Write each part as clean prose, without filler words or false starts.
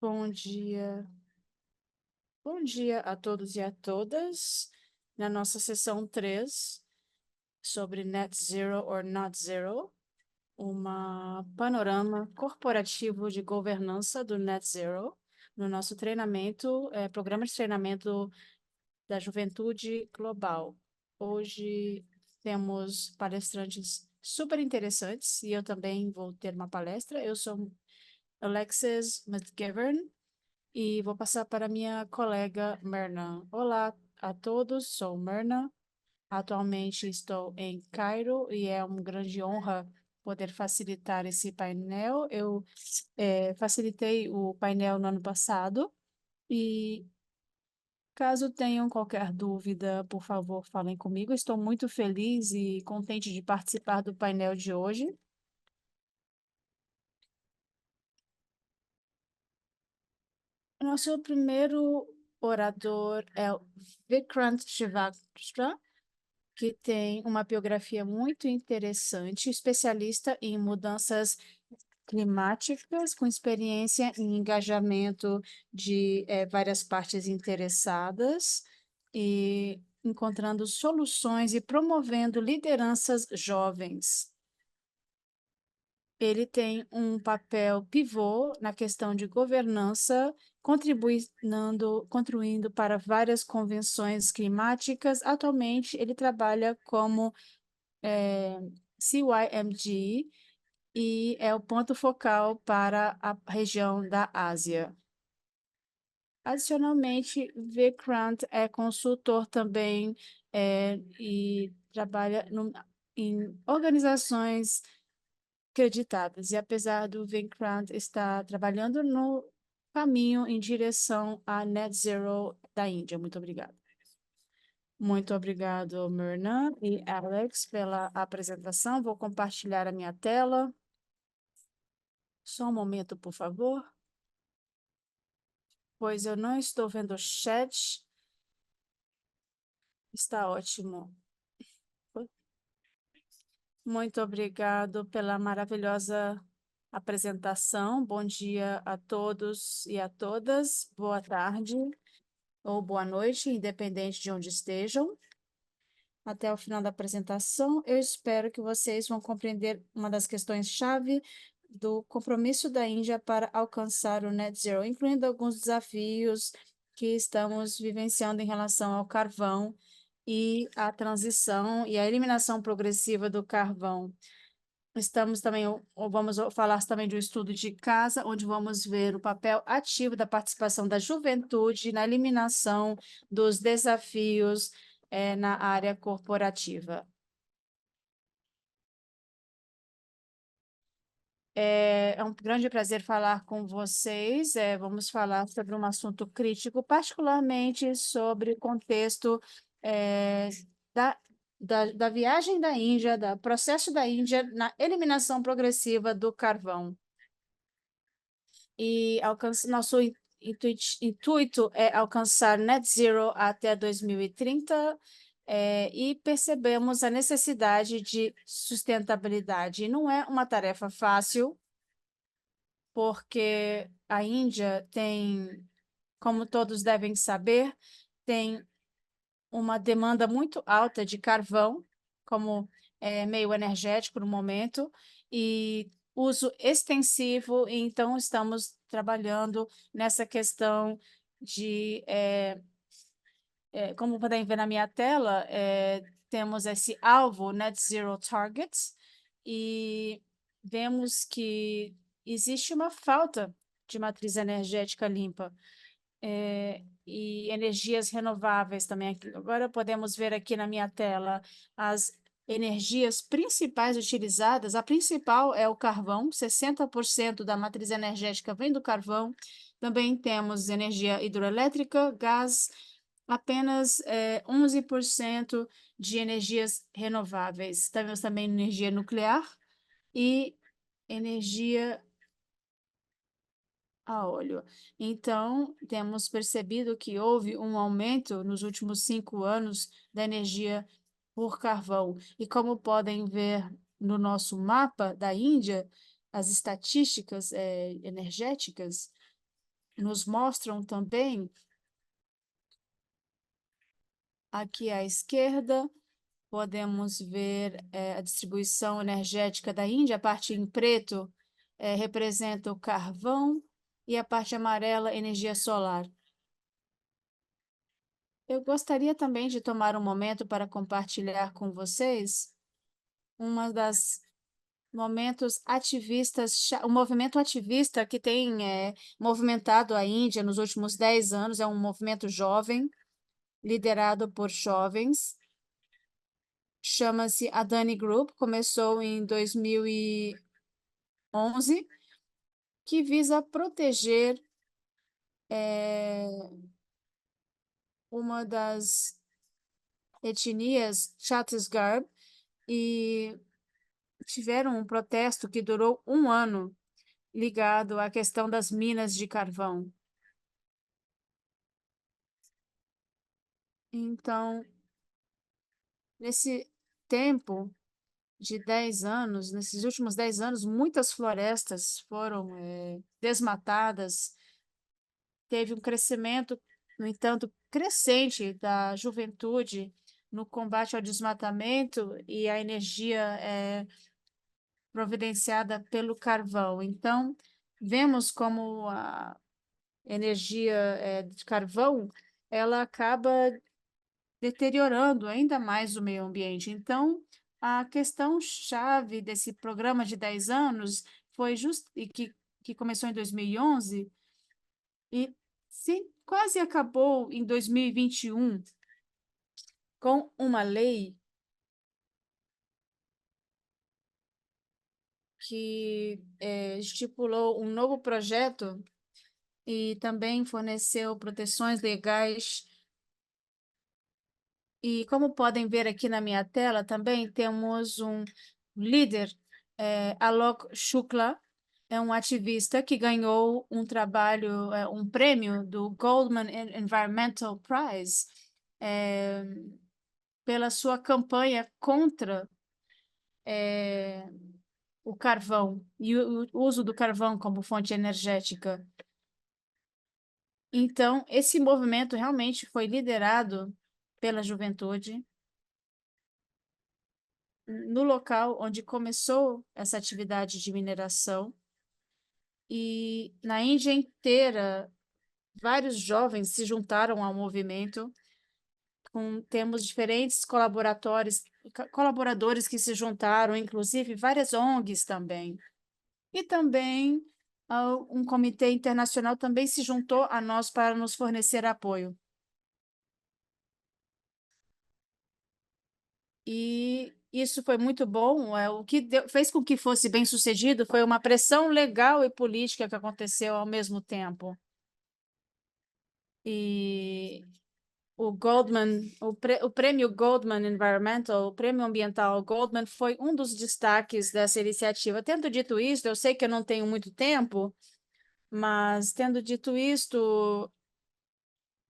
Bom dia. Bom dia a todos e a todas. Na nossa sessão 3 sobre Net Zero or Not Zero, uma panorama corporativo de governança do Net Zero, no nosso treinamento, programa de treinamento da Juventude Global. Hoje temos palestrantes super interessantes e eu também vou ter uma palestra. Eu sou Alexis McGivern, e vou passar para minha colega Myrna. Olá a todos, sou Myrna. Atualmente estou em Cairo e é uma grande honra poder facilitar esse painel. Eu facilitei o painel no ano passado e caso tenham qualquer dúvida, por favor, falem comigo. Estou muito feliz e contente de participar do painel de hoje. Nosso primeiro orador é o Vikrant Srivastava, que tem uma biografia muito interessante, especialista em mudanças climáticas, com experiência em engajamento de várias partes interessadas e encontrando soluções e promovendo lideranças jovens. Ele tem um papel pivô na questão de governança, contribuindo para várias convenções climáticas. Atualmente, ele trabalha como CYMG e é o ponto focal para a região da Ásia. Adicionalmente, Vikrant é consultor também e trabalha em organizações acreditadas. E apesar do Vikrant estar trabalhando no caminho em direção à Net Zero da Índia. Muito obrigada. Muito obrigado, Myrna e Alex, pela apresentação. Vou compartilhar a minha tela. Só um momento, por favor, pois eu não estou vendo o chat. Está ótimo. Muito obrigado pela maravilhosa apresentação. Bom dia a todos e a todas. Boa tarde ou boa noite, independente de onde estejam. Até o final da apresentação, eu espero que vocês vão compreender uma das questões-chave do compromisso da Índia para alcançar o Net Zero, incluindo alguns desafios que estamos vivenciando em relação ao carvão e a transição e a eliminação progressiva do carvão. Estamos também, ou vamos falar também de um estudo de casa, onde vamos ver o papel ativo da participação da juventude na eliminação dos desafios na área corporativa. É um grande prazer falar com vocês. Vamos falar sobre um assunto crítico, particularmente sobre o contexto é, da, da viagem da Índia, do processo da Índia na eliminação progressiva do carvão. E nosso intuito é alcançar net zero até 2030, e percebemos a necessidade de sustentabilidade. Não é uma tarefa fácil, porque a Índia tem, como todos devem saber, tem uma demanda muito alta de carvão, como meio energético no momento, e uso extensivo, e então estamos trabalhando nessa questão de, como podem ver na minha tela, temos esse alvo, Net Zero Targets, e vemos que existe uma falta de matriz energética limpa e energias renováveis também. Agora podemos ver aqui na minha tela as energias principais utilizadas. A principal é o carvão, 60% da matriz energética vem do carvão. Também temos energia hidroelétrica, gás, apenas 11% de energias renováveis. Temos também energia nuclear e energia a óleo. Então, temos percebido que houve um aumento nos últimos 5 anos da energia por carvão. E como podem ver no nosso mapa da Índia, as estatísticas energéticas, nos mostram também, aqui à esquerda, podemos ver a distribuição energética da Índia. A parte em preto representa o carvão e a parte amarela, energia solar. Eu gostaria também de tomar um momento para compartilhar com vocês uma das momentos ativistas, o movimento ativista que tem movimentado a Índia nos últimos 10 anos. É um movimento jovem, liderado por jovens. Chama-se Adani Group, começou em 2011, que visa proteger uma das etnias Chhattisgarh, e tiveram um protesto que durou um ano ligado à questão das minas de carvão. Então, nesse tempo de 10 anos, nesses últimos 10 anos, muitas florestas foram desmatadas. Teve um crescimento, no entanto, crescente da juventude no combate ao desmatamento e à energia providenciada pelo carvão. Então, vemos como a energia de carvão ela acaba deteriorando ainda mais o meio ambiente. Então, a questão chave desse programa de 10 anos foi que começou em 2011 e quase acabou em 2021 com uma lei que estipulou um novo projeto e também forneceu proteções legais. E como podem ver aqui na minha tela, também temos um líder, Alok Shukla, é um ativista que ganhou um trabalho, um prêmio do Goldman Environmental Prize, pela sua campanha contra o carvão e o uso do carvão como fonte energética. Então, esse movimento realmente foi liderado pela juventude no local onde começou essa atividade de mineração. E na Índia inteira, vários jovens se juntaram ao movimento. Temos diferentes colaboradores que se juntaram, inclusive várias ONGs também. E também um comitê internacional também se juntou a nós para nos fornecer apoio. E isso foi muito bom. O que fez com que fosse bem-sucedido foi uma pressão legal e política que aconteceu ao mesmo tempo. E o prêmio Goldman Environmental, o prêmio ambiental Goldman, foi um dos destaques dessa iniciativa. Tendo dito isso, eu sei que eu não tenho muito tempo, mas tendo dito isto,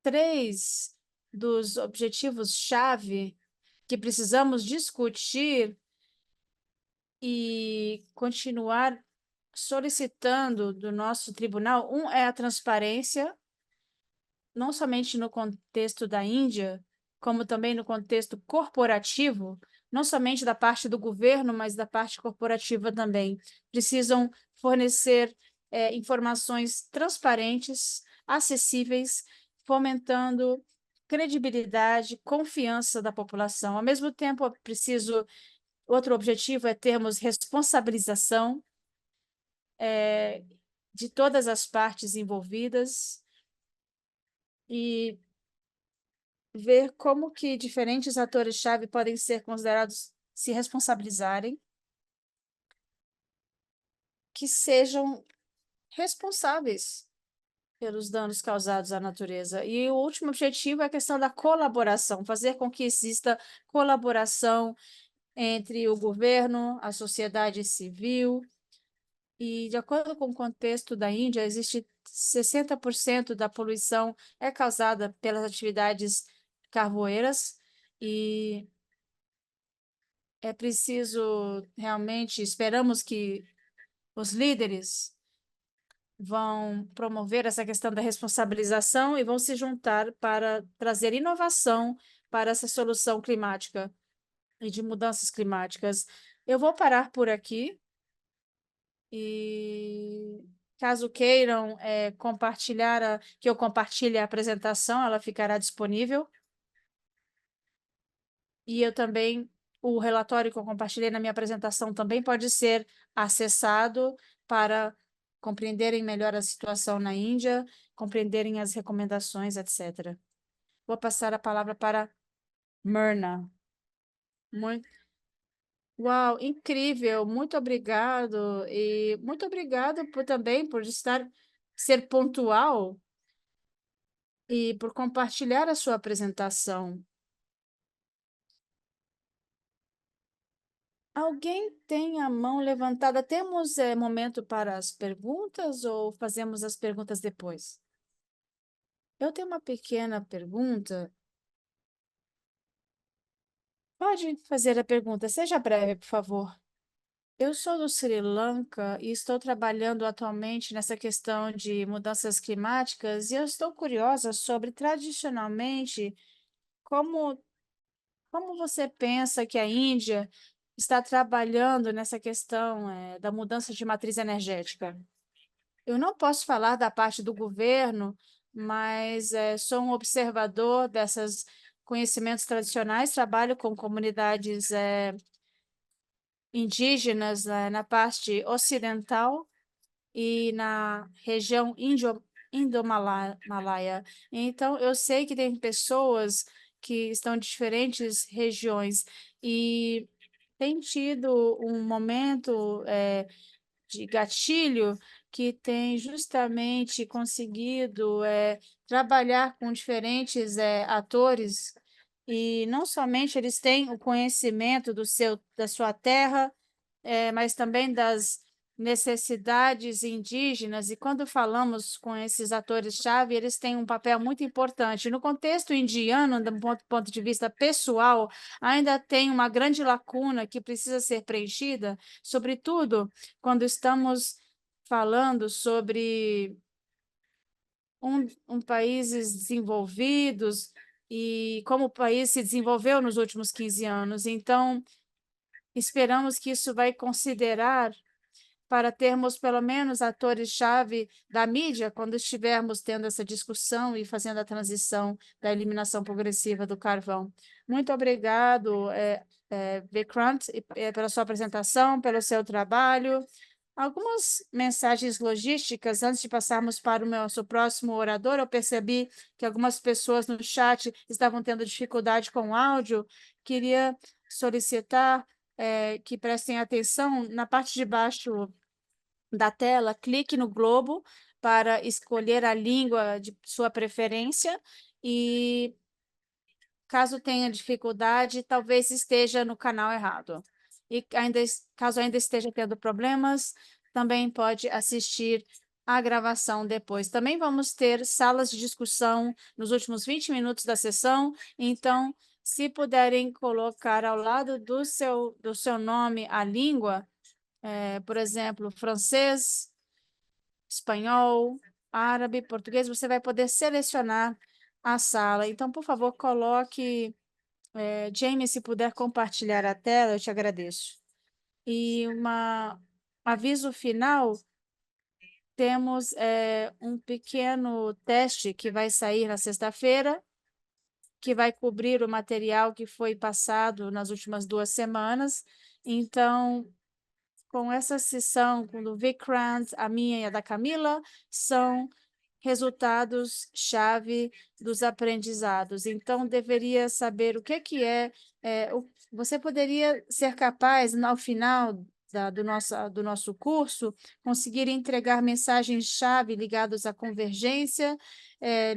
3 dos objetivos-chave que precisamos discutir e continuar solicitando do nosso tribunal, um é a transparência, não somente no contexto da Índia, como também no contexto corporativo, não somente da parte do governo, mas da parte corporativa também. Precisam fornecer informações transparentes, acessíveis, fomentando credibilidade, confiança da população. Ao mesmo tempo, outro objetivo é termos responsabilização de todas as partes envolvidas e ver como que diferentes atores-chave podem ser considerados se responsabilizarem, que sejam responsáveis pelos danos causados à natureza. E o último objetivo é a questão da colaboração, fazer com que exista colaboração entre o governo, a sociedade civil. E, de acordo com o contexto da Índia, existe 60% da poluição é causada pelas atividades carvoeiras, e é preciso realmente, esperamos que os líderes vão promover essa questão da responsabilização e vão se juntar para trazer inovação para essa solução climática e de mudanças climáticas. Eu vou parar por aqui e, caso queiram compartilhar, que eu compartilhe a apresentação, ela ficará disponível. E eu também, o relatório que eu compartilhei na minha apresentação também pode ser acessado para compreenderem melhor a situação na Índia, compreenderem as recomendações, etc. Vou passar a palavra para Myrna. Muito, uau, incrível, muito obrigado. E muito obrigado também por ser pontual e por compartilhar a sua apresentação. Alguém tem a mão levantada? Temos momento para as perguntas ou fazemos as perguntas depois? Eu tenho uma pequena pergunta. Pode fazer a pergunta. Seja breve, por favor. Eu sou do Sri Lanka e estou trabalhando atualmente nessa questão de mudanças climáticas e eu estou curiosa sobre, tradicionalmente, como, como você pensa que a Índia está trabalhando nessa questão, da mudança de matriz energética? Eu não posso falar da parte do governo, mas sou um observador desses conhecimentos tradicionais, trabalho com comunidades indígenas na parte ocidental e na região Indo-Malaia. Então, eu sei que tem pessoas que estão em diferentes regiões e tem tido um momento de gatilho que tem justamente conseguido trabalhar com diferentes atores e não somente eles têm o conhecimento da sua terra, mas também das necessidades indígenas. E quando falamos com esses atores-chave, eles têm um papel muito importante. No contexto indiano, do ponto de vista pessoal, ainda tem uma grande lacuna que precisa ser preenchida, sobretudo quando estamos falando sobre países desenvolvidos e como o país se desenvolveu nos últimos 15 anos. Então, esperamos que isso vai considerar para termos pelo menos atores-chave da mídia quando estivermos tendo essa discussão e fazendo a transição da eliminação progressiva do carvão. Muito obrigado, Vikrant, pela sua apresentação, pelo seu trabalho. Algumas mensagens logísticas, antes de passarmos para o nosso próximo orador, eu percebi que algumas pessoas no chat estavam tendo dificuldade com o áudio. Queria solicitar que prestem atenção na parte de baixo da tela, clique no globo para escolher a língua de sua preferência e, caso tenha dificuldade, talvez esteja no canal errado. E caso ainda esteja tendo problemas, também pode assistir a gravação depois. Também vamos ter salas de discussão nos últimos 20 minutos da sessão, então, se puderem colocar ao lado do seu nome a língua, por exemplo, francês, espanhol, árabe, português, você vai poder selecionar a sala. Então, por favor, coloque, Jamie, se puder compartilhar a tela, eu te agradeço. E aviso final, temos um pequeno teste que vai sair na sexta-feira, que vai cobrir o material que foi passado nas últimas 2 semanas. Então, com essa sessão, com o Vikrant, a minha e a da Camila, são resultados-chave dos aprendizados. Então, deveria saber o que você poderia ser capaz, ao final do nosso curso, conseguir entregar mensagens-chave ligadas à convergência,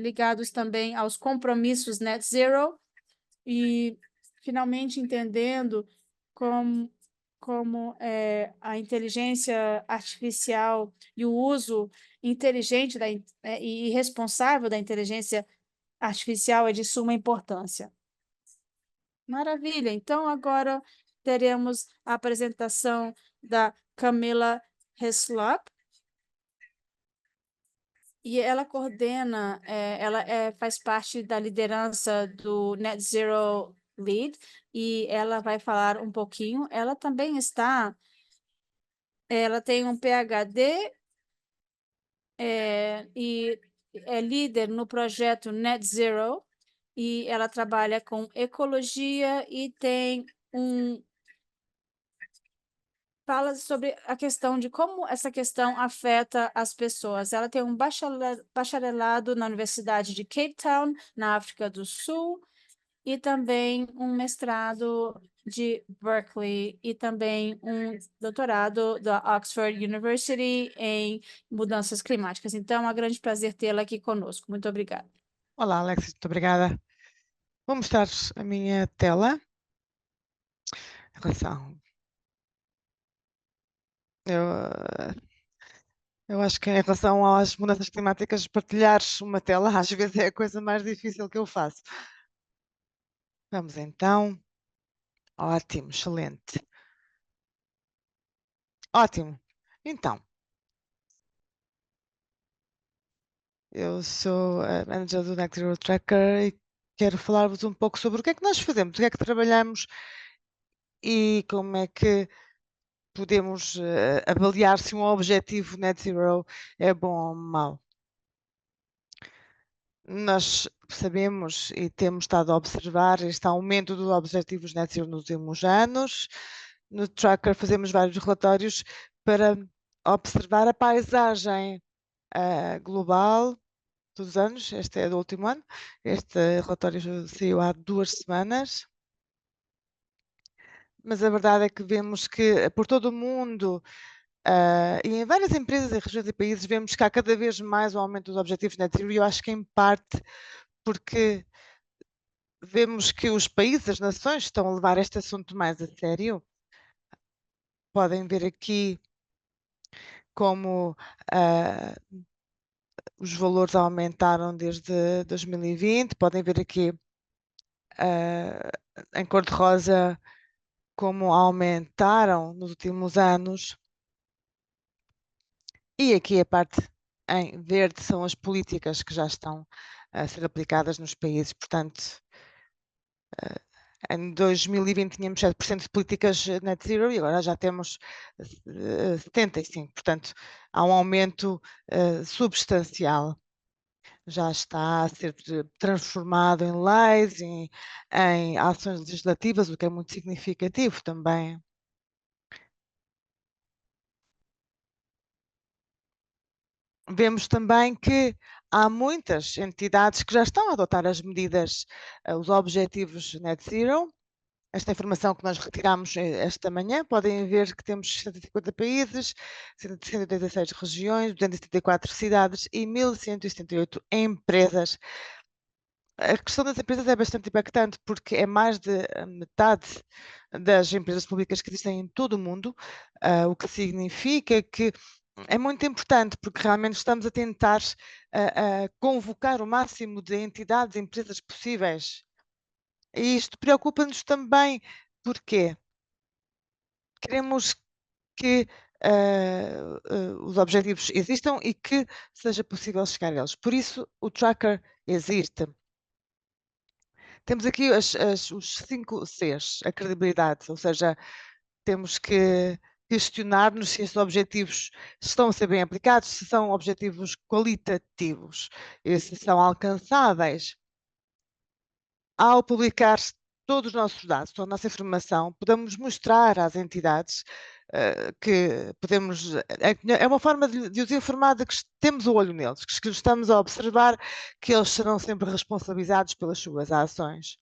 ligados também aos compromissos net zero, e finalmente entendendo como a inteligência artificial e o uso inteligente e responsável da inteligência artificial é de suma importância. Maravilha! Então, agora teremos a apresentação da Camila Heslop. E ela coordena, faz parte da liderança do Net Zero Lead, e ela vai falar um pouquinho. Ela também ela tem um PhD, e é líder no projeto Net Zero, e ela trabalha com ecologia e tem fala sobre a questão de como essa questão afeta as pessoas. Ela tem um bacharelado na Universidade de Cape Town, na África do Sul, e também um mestrado de Berkeley e também um doutorado da Oxford University em mudanças climáticas. Então, é um grande prazer tê-la aqui conosco. Muito obrigada. Olá, Alex, muito obrigada. Vou mostrar a minha tela. Em relação. Eu acho que em relação às mudanças climáticas, partilhar uma tela às vezes é a coisa mais difícil que eu faço. Vamos então. Ótimo, excelente. Ótimo. Então, eu sou a manager do Net Zero Tracker e quero falar-vos um pouco sobre o que é que nós fazemos, o que é que trabalhamos e como é que podemos avaliar se um objetivo Net Zero é bom ou mau. Nós sabemos e temos estado a observar este aumento dos objetivos Net Zero nos últimos anos. No Tracker fazemos vários relatórios para observar a paisagem global dos anos. Este é do último ano. Este relatório saiu há 2 semanas. Mas a verdade é que vemos que por todo o mundo e em várias empresas, em regiões e países, vemos que há cada vez mais um aumento dos objetivos Net Zero e eu acho que em parte porque vemos que os países, as nações, estão a levar este assunto mais a sério. Podem ver aqui como os valores aumentaram desde 2020. Podem ver aqui em cor-de-rosa como aumentaram nos últimos anos. E aqui a parte em verde são as políticas que já estão a ser aplicadas nos países. Portanto, em 2020 tínhamos 7% de políticas net zero e agora já temos 75%. Portanto, há um aumento substancial. Já está a ser transformado em leis, em ações legislativas, o que é muito significativo também. Vemos também que há muitas entidades que já estão a adotar as medidas, os objetivos net zero. Esta informação que nós retiramos esta manhã, podem ver que temos 150 países, 186 regiões, 274 cidades e 1.178 empresas. A questão das empresas é bastante impactante porque é mais de metade das empresas públicas que existem em todo o mundo, o que significa que é muito importante porque realmente estamos a tentar convocar o máximo de entidades e empresas possíveis. E isto preocupa-nos também porque queremos que os objetivos existam e que seja possível chegar a eles. Por isso, o tracker existe. Temos aqui os 5 Cs, a credibilidade, ou seja, temos que questionar-nos se esses objetivos estão a ser bem aplicados, se são objetivos qualitativos e se são alcançáveis. Ao publicar todos os nossos dados, toda a nossa informação, podemos mostrar às entidades que podemos. É uma forma de os informar de que temos o olho neles, que estamos a observar que eles serão sempre responsabilizados pelas suas ações.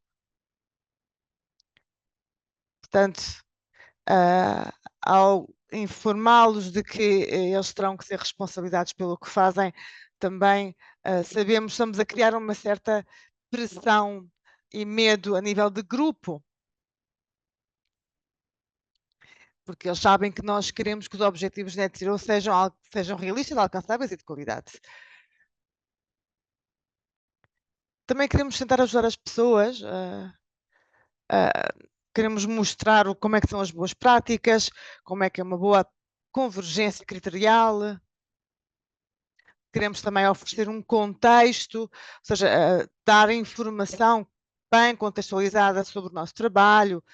Portanto, ao informá-los de que eles terão que ser responsabilizados pelo que fazem, também sabemos, estamos a criar uma certa pressão e medo a nível de grupo, porque eles sabem que nós queremos que os objetivos net zero sejam realistas, alcançáveis e de qualidade. Também queremos tentar ajudar as pessoas, queremos mostrar como é que são as boas práticas, como é que é uma boa convergência criterial. queremos também oferecer um contexto, ou seja, dar informação bem contextualizada sobre o nosso trabalho.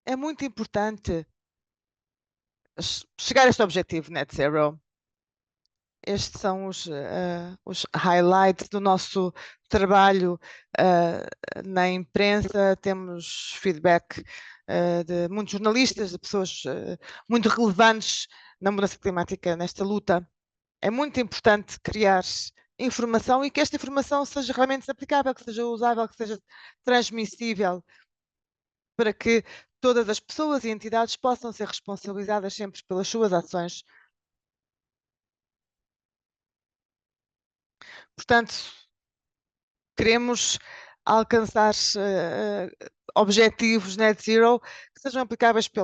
É muito importante chegar a este objetivo Net Zero. Estes são os highlights do nosso trabalho na imprensa. Temos feedback de muitos jornalistas, de pessoas muito relevantes na mudança climática, nesta luta. É muito importante criar informação e que esta informação seja realmente aplicável, que seja usável, que seja transmissível, para que todas as pessoas e entidades possam ser responsabilizadas sempre pelas suas ações. Portanto, queremos alcançar objetivos net zero que sejam aplicáveis que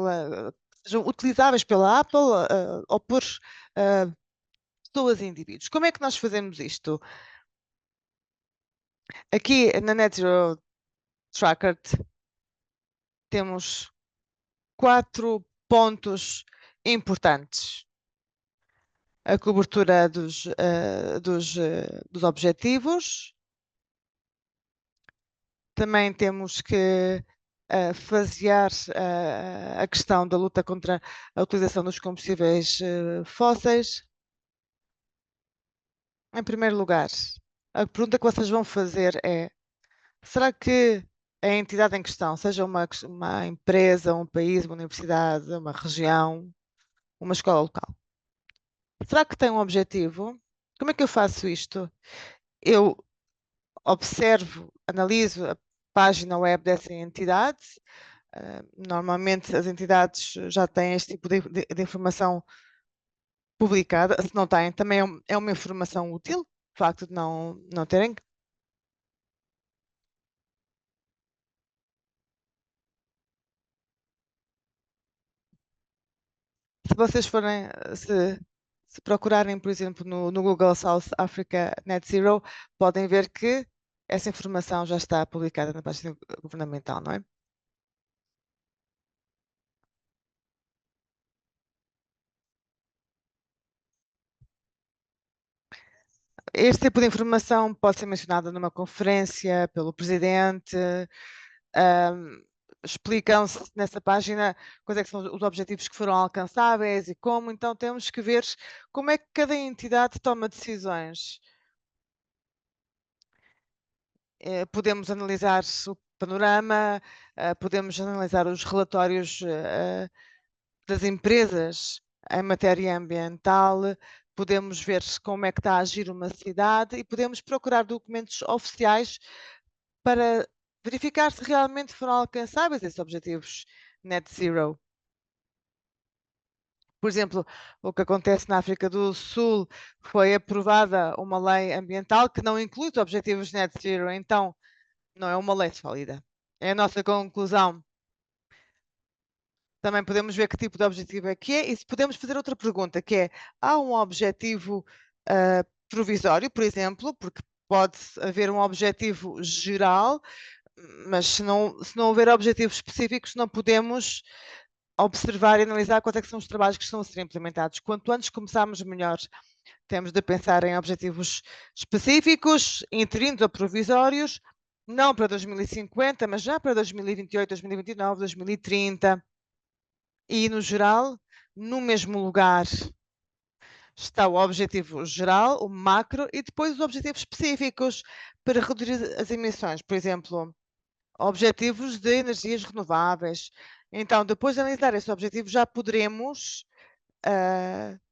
sejam utilizáveis pela Apple ou por pessoas e indivíduos. Como é que nós fazemos isto? Aqui na Net Zero Tracker temos 4 pontos importantes. A cobertura dos objetivos. Também temos que fasear a questão da luta contra a utilização dos combustíveis fósseis. Em primeiro lugar, a pergunta que vocês vão fazer é: será que a entidade em questão, seja uma empresa, um país, uma universidade, uma região, uma escola local, será que tem um objetivo? Como é que eu faço isto? Eu observo, analiso a página web dessa entidade. Normalmente as entidades já têm este tipo de informação publicada. Se não têm, também é uma informação útil, o facto de não terem. Se vocês forem, se procurarem, por exemplo, no Google South Africa Net Zero, podem ver que essa informação já está publicada na página governamental, não é? Este tipo de informação pode ser mencionada numa conferência pelo presidente. Explicam-se nessa página quais é que são os objetivos que foram alcançáveis e como. Então temos que ver como é que cada entidade toma decisões. Podemos analisar o panorama, podemos analisar os relatórios das empresas em matéria ambiental, podemos ver como é que está a agir uma cidade e podemos procurar documentos oficiais para verificar se realmente foram alcançáveis esses objetivos net zero. Por exemplo, o que acontece na África do Sul, foi aprovada uma lei ambiental que não inclui os objetivos net zero, então não é uma lei sólida. É a nossa conclusão. Também podemos ver que tipo de objetivo é que é e se podemos fazer outra pergunta, que é: há um objetivo provisório, por exemplo, porque pode haver um objetivo geral, mas se não houver objetivos específicos, não podemos observar e analisar quais é que são os trabalhos que estão a ser implementados. Quanto antes começarmos, melhor. Temos de pensar em objetivos específicos, interinos ou provisórios, não para 2050, mas já para 2028, 2029, 2030. E, no geral, no mesmo lugar está o objetivo geral, o macro, e depois os objetivos específicos para reduzir as emissões. Por exemplo, objetivos de energias renováveis. Então, depois de analisar esses objetivos, já poderemos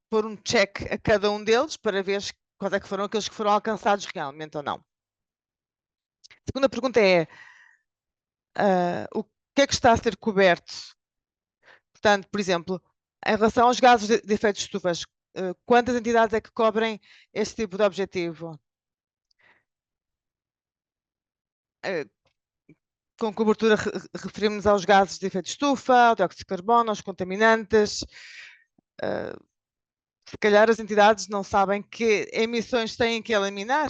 pôr um check a cada um deles para ver quais é que foram aqueles que foram alcançados realmente ou não. A segunda pergunta é: o que é que está a ser coberto? Portanto, por exemplo, em relação aos gases de efeito de estufas, quantas entidades é que cobrem este tipo de objetivo? Com cobertura referimos aos gases de efeito de estufa, ao dióxido de carbono, aos contaminantes. Se calhar as entidades não sabem que emissões têm que eliminar.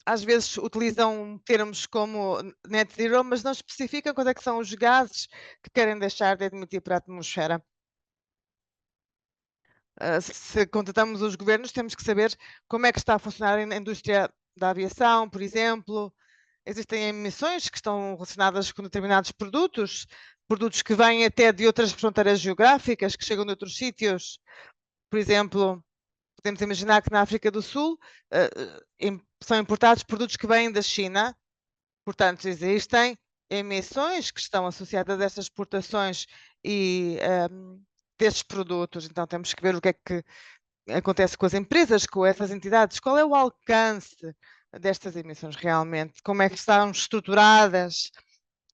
Às vezes utilizam termos como net zero, mas não especificam quais é que são os gases que querem deixar de emitir para a atmosfera. se contratamos os governos, temos que saber como é que está a funcionar a indústria da aviação, por exemplo. Existem emissões que estão relacionadas com determinados produtos, produtos que vêm até de outras fronteiras geográficas, que chegam de outros sítios. Por exemplo, podemos imaginar que na África do Sul são importados produtos que vêm da China. Portanto, existem emissões que estão associadas a estas exportações e destes produtos. Então, temos que ver o que é que acontece com as empresas, com essas entidades, qual é o alcance destas emissões realmente, como é que estão estruturadas.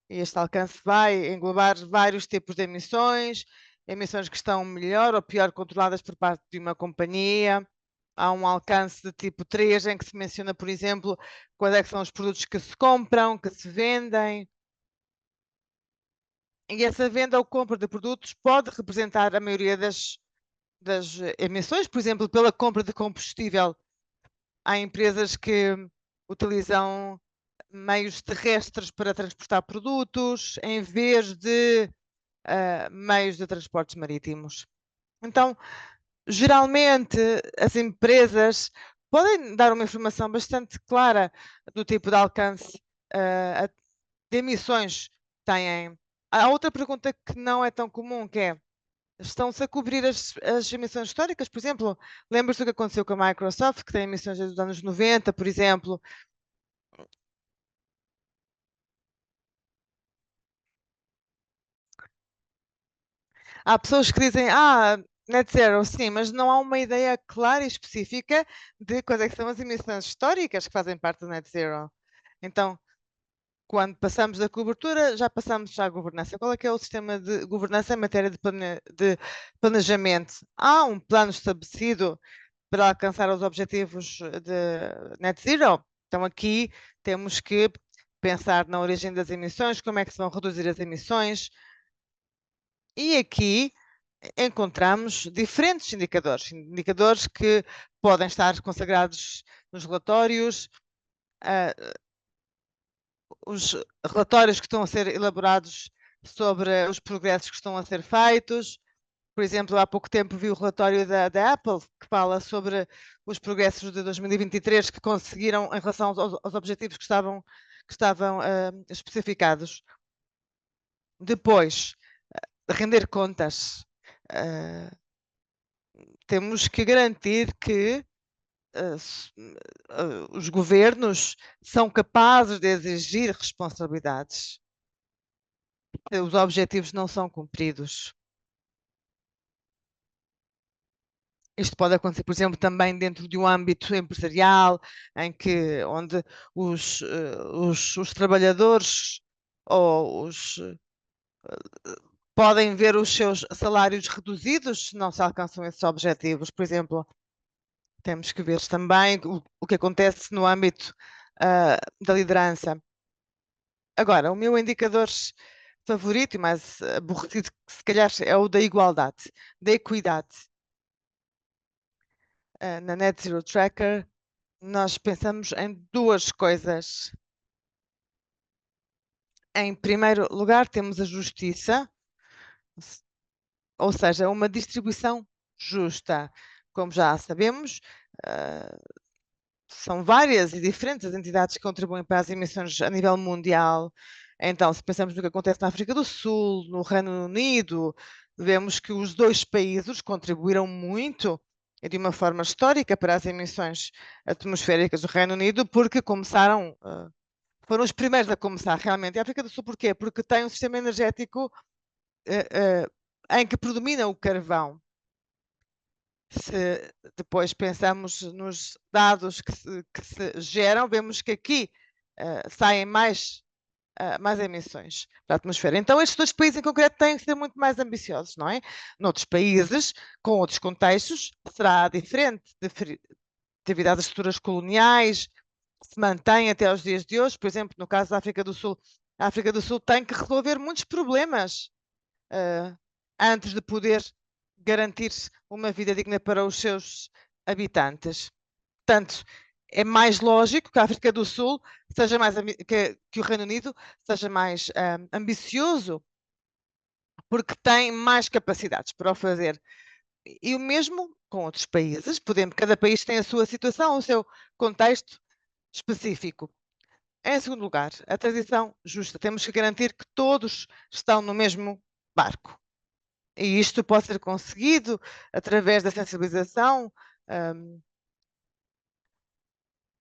E este alcance vai englobar vários tipos de emissões, emissões que estão melhor ou pior controladas por parte de uma companhia. Há um alcance de tipo 3, em que se menciona, por exemplo, quais é que são os produtos que se compram, que se vendem. E essa venda ou compra de produtos pode representar a maioria das emissões, por exemplo, pela compra de combustível. Há empresas que utilizam meios terrestres para transportar produtos em vez de meios de transportes marítimos. Então, geralmente, as empresas podem dar uma informação bastante clara do tipo de alcance de emissões que têm. Há outra pergunta que não é tão comum, que é: estão-se a cobrir as emissões históricas? Por exemplo, lembra-se do que aconteceu com a Microsoft, que tem emissões dos anos 90, por exemplo. Há pessoas que dizem, net zero, sim, mas não há uma ideia clara e específica de quais é que são as emissões históricas que fazem parte do net zero. Então, quando passamos da cobertura, já passamos já à governança. Qual é que é o sistema de governança em matéria de planejamento? Há um plano estabelecido para alcançar os objetivos de net zero? Então, aqui temos que pensar na origem das emissões, como é que se vão reduzir as emissões. E aqui encontramos diferentes indicadores que podem estar consagrados nos relatórios, os relatórios que estão a ser elaborados sobre os progressos que estão a ser feitos. Por exemplo, há pouco tempo vi o relatório da Apple, que fala sobre os progressos de 2023 que conseguiram em relação aos objetivos que estavam especificados. Depois, render contas. Temos que garantir que os governos são capazes de exigir responsabilidades se os objetivos não são cumpridos. Isto pode acontecer, por exemplo, também dentro de um âmbito empresarial, onde os trabalhadores ou podem ver os seus salários reduzidos se não se alcançam esses objetivos. Por exemplo, temos que ver também o que acontece no âmbito da liderança. Agora, o meu indicador favorito e mais aborrecido, se calhar, é o da igualdade, da equidade. Na Net Zero Tracker, nós pensamos em duas coisas. Em primeiro lugar, temos a justiça, ou seja, uma distribuição justa. Como já sabemos, são várias e diferentes as entidades que contribuem para as emissões a nível mundial. Então, se pensamos no que acontece na África do Sul, no Reino Unido, vemos que os dois países contribuíram muito e de uma forma histórica para as emissões atmosféricas do Reino Unido, porque foram os primeiros a começar realmente. E a África do Sul, porquê? Porque tem um sistema energético em que predomina o carvão. Se depois pensamos nos dados que se geram, vemos que aqui saem mais emissões para a atmosfera. Então, estes dois países em concreto têm que ser muito mais ambiciosos, não é? Noutros países, com outros contextos, será diferente, devido às estruturas coloniais que se mantêm até aos dias de hoje. Por exemplo, no caso da África do Sul, a África do Sul tem que resolver muitos problemas antes de poder garantir uma vida digna para os seus habitantes. Portanto, é mais lógico que a África do Sul seja mais que o Reino Unido seja mais ambicioso, porque tem mais capacidades para o fazer. E o mesmo com outros países. Cada país tem a sua situação, o seu contexto específico. Em segundo lugar, a transição justa. Temos que garantir que todos estão no mesmo barco. E isto pode ser conseguido através da sensibilização.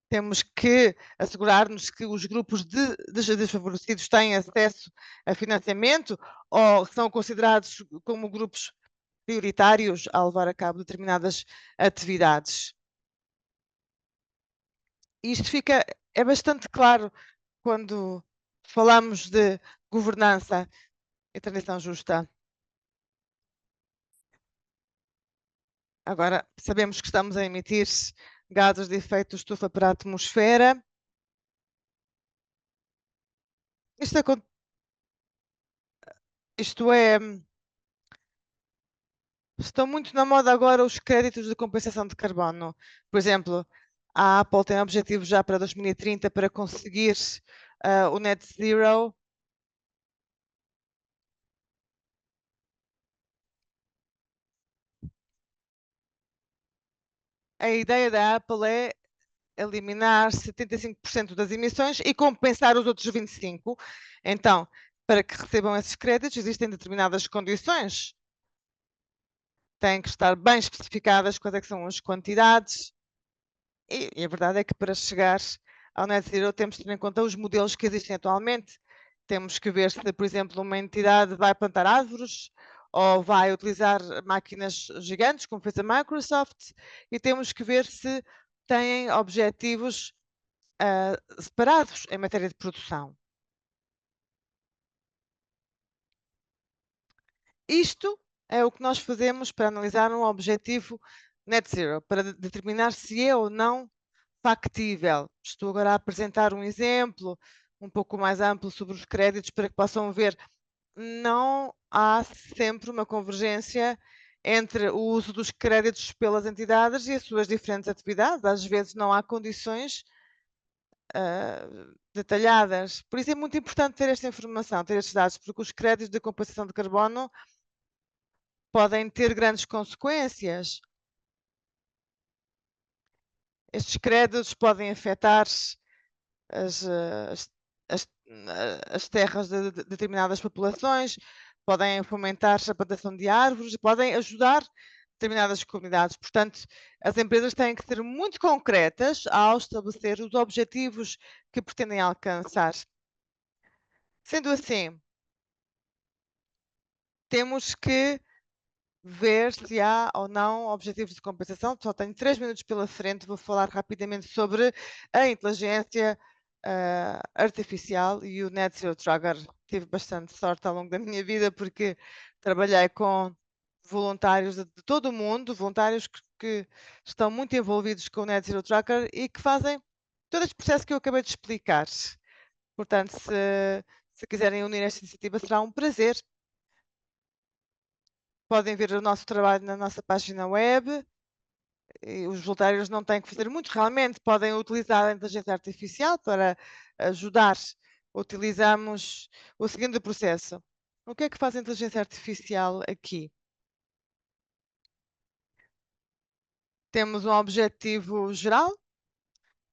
Temos que assegurar-nos que os grupos desfavorecidos têm acesso a financiamento ou são considerados como grupos prioritários a levar a cabo determinadas atividades. Isto é bastante claro quando falamos de governança e transição justa. Agora, sabemos que estamos a emitir gases de efeito estufa para a atmosfera. Isto é, estão muito na moda agora os créditos de compensação de carbono. Por exemplo, a Apple tem objetivos já para 2030 para conseguir o net zero. A ideia da Apple é eliminar 75% das emissões e compensar os outros 25%. Então, para que recebam esses créditos, existem determinadas condições. Têm que estar bem especificadas quais é que são as quantidades. E a verdade é que para chegar ao net zero temos de ter em conta os modelos que existem atualmente. Temos que ver se, por exemplo, uma entidade vai plantar árvores ou vai utilizar máquinas gigantes, como fez a Microsoft, e temos que ver se têm objetivos separados em matéria de produção. Isto é o que nós fazemos para analisar um objetivo net zero, para determinar se é ou não factível. Estou agora a apresentar um exemplo um pouco mais amplo sobre os créditos para que possam ver. Não há sempre uma convergência entre o uso dos créditos pelas entidades e as suas diferentes atividades. Às vezes não há condições detalhadas. Por isso é muito importante ter esta informação, ter estes dados, porque os créditos de compensação de carbono podem ter grandes consequências. Estes créditos podem afetar as, as terras de determinadas populações, podem fomentar a plantação de árvores, podem ajudar determinadas comunidades. Portanto, as empresas têm que ser muito concretas ao estabelecer os objetivos que pretendem alcançar. Sendo assim, temos que ver se há ou não objetivos de compensação. Só tenho 3 minutos pela frente, vou falar rapidamente sobre a inteligência artificial e o Net Zero Tracker. Tive bastante sorte ao longo da minha vida porque trabalhei com voluntários de todo o mundo, voluntários que estão muito envolvidos com o Net Zero Tracker e que fazem todo este processo que eu acabei de explicar. Portanto, se quiserem unir esta iniciativa, será um prazer. Podem ver o nosso trabalho na nossa página web. E os voluntários não têm que fazer muito, realmente podem utilizar a inteligência artificial para ajudar. Utilizamos o seguinte processo. O que é que faz a inteligência artificial aqui? Temos um objetivo geral,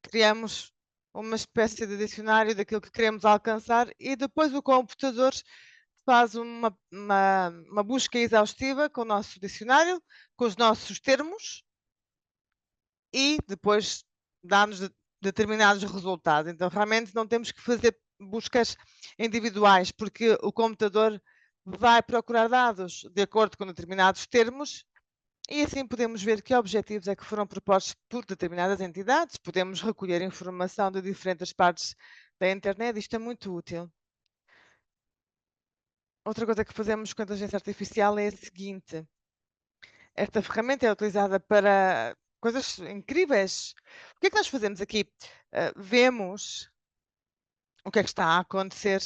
criamos uma espécie de dicionário daquilo que queremos alcançar e depois o computador faz uma busca exaustiva com o nosso dicionário, com os nossos termos e depois dá-nos determinados resultados. Então, realmente não temos que fazer buscas individuais, porque o computador vai procurar dados de acordo com determinados termos e assim podemos ver que objetivos é que foram propostos por determinadas entidades. Podemos recolher informação de diferentes partes da internet. Isto é muito útil. Outra coisa que fazemos com a inteligência artificial é a seguinte. Esta ferramenta é utilizada para coisas incríveis. O que é que nós fazemos aqui? Vemos o que é que está a acontecer,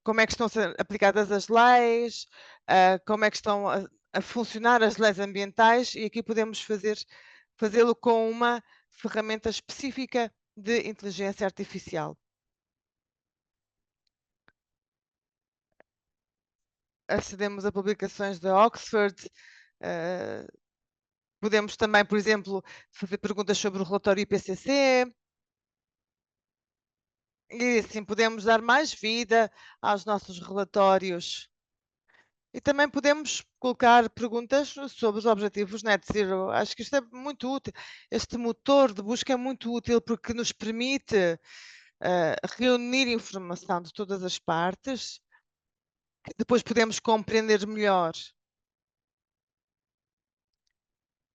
como é que estão a ser aplicadas as leis, como é que estão a funcionar as leis ambientais e aqui podemos fazê-lo com uma ferramenta específica de inteligência artificial. Acedemos a publicações da Oxford, Podemos também, por exemplo, fazer perguntas sobre o relatório IPCC. E assim podemos dar mais vida aos nossos relatórios. E também podemos colocar perguntas sobre os objetivos Net Zero. Acho que isto é muito útil. Este motor de busca é muito útil porque nos permite reunir informação de todas as partes, que depois podemos compreender melhor.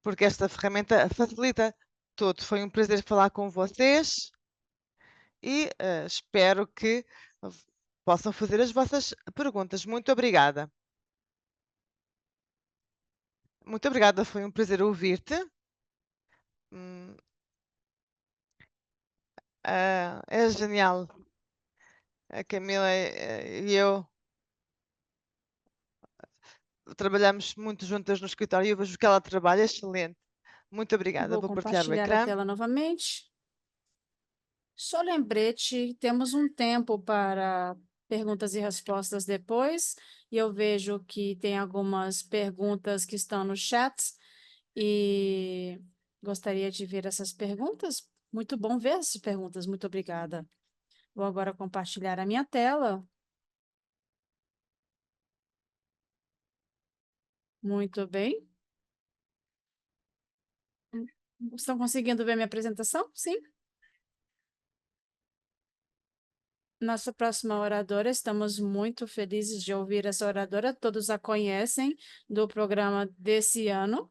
Porque esta ferramenta facilita tudo. Foi um prazer falar com vocês e espero que possam fazer as vossas perguntas. Muito obrigada. Muito obrigada, foi um prazer ouvir-te. É genial. A Camila e eu trabalhamos muito juntas no escritório e eu vejo que ela trabalha, é excelente. Muito obrigada. Vou Vou partilhar o compartilhar a ecrã. tela novamente. Só lembrete, temos um tempo para perguntas e respostas depois, e eu vejo que tem algumas perguntas que estão no chat, e gostaria de ver essas perguntas. Muito bom ver essas perguntas, muito obrigada. Vou agora compartilhar a minha tela. Muito bem. Estão conseguindo ver minha apresentação? Sim? Nossa próxima oradora, estamos muito felizes de ouvir essa oradora, todos a conhecem do programa desse ano,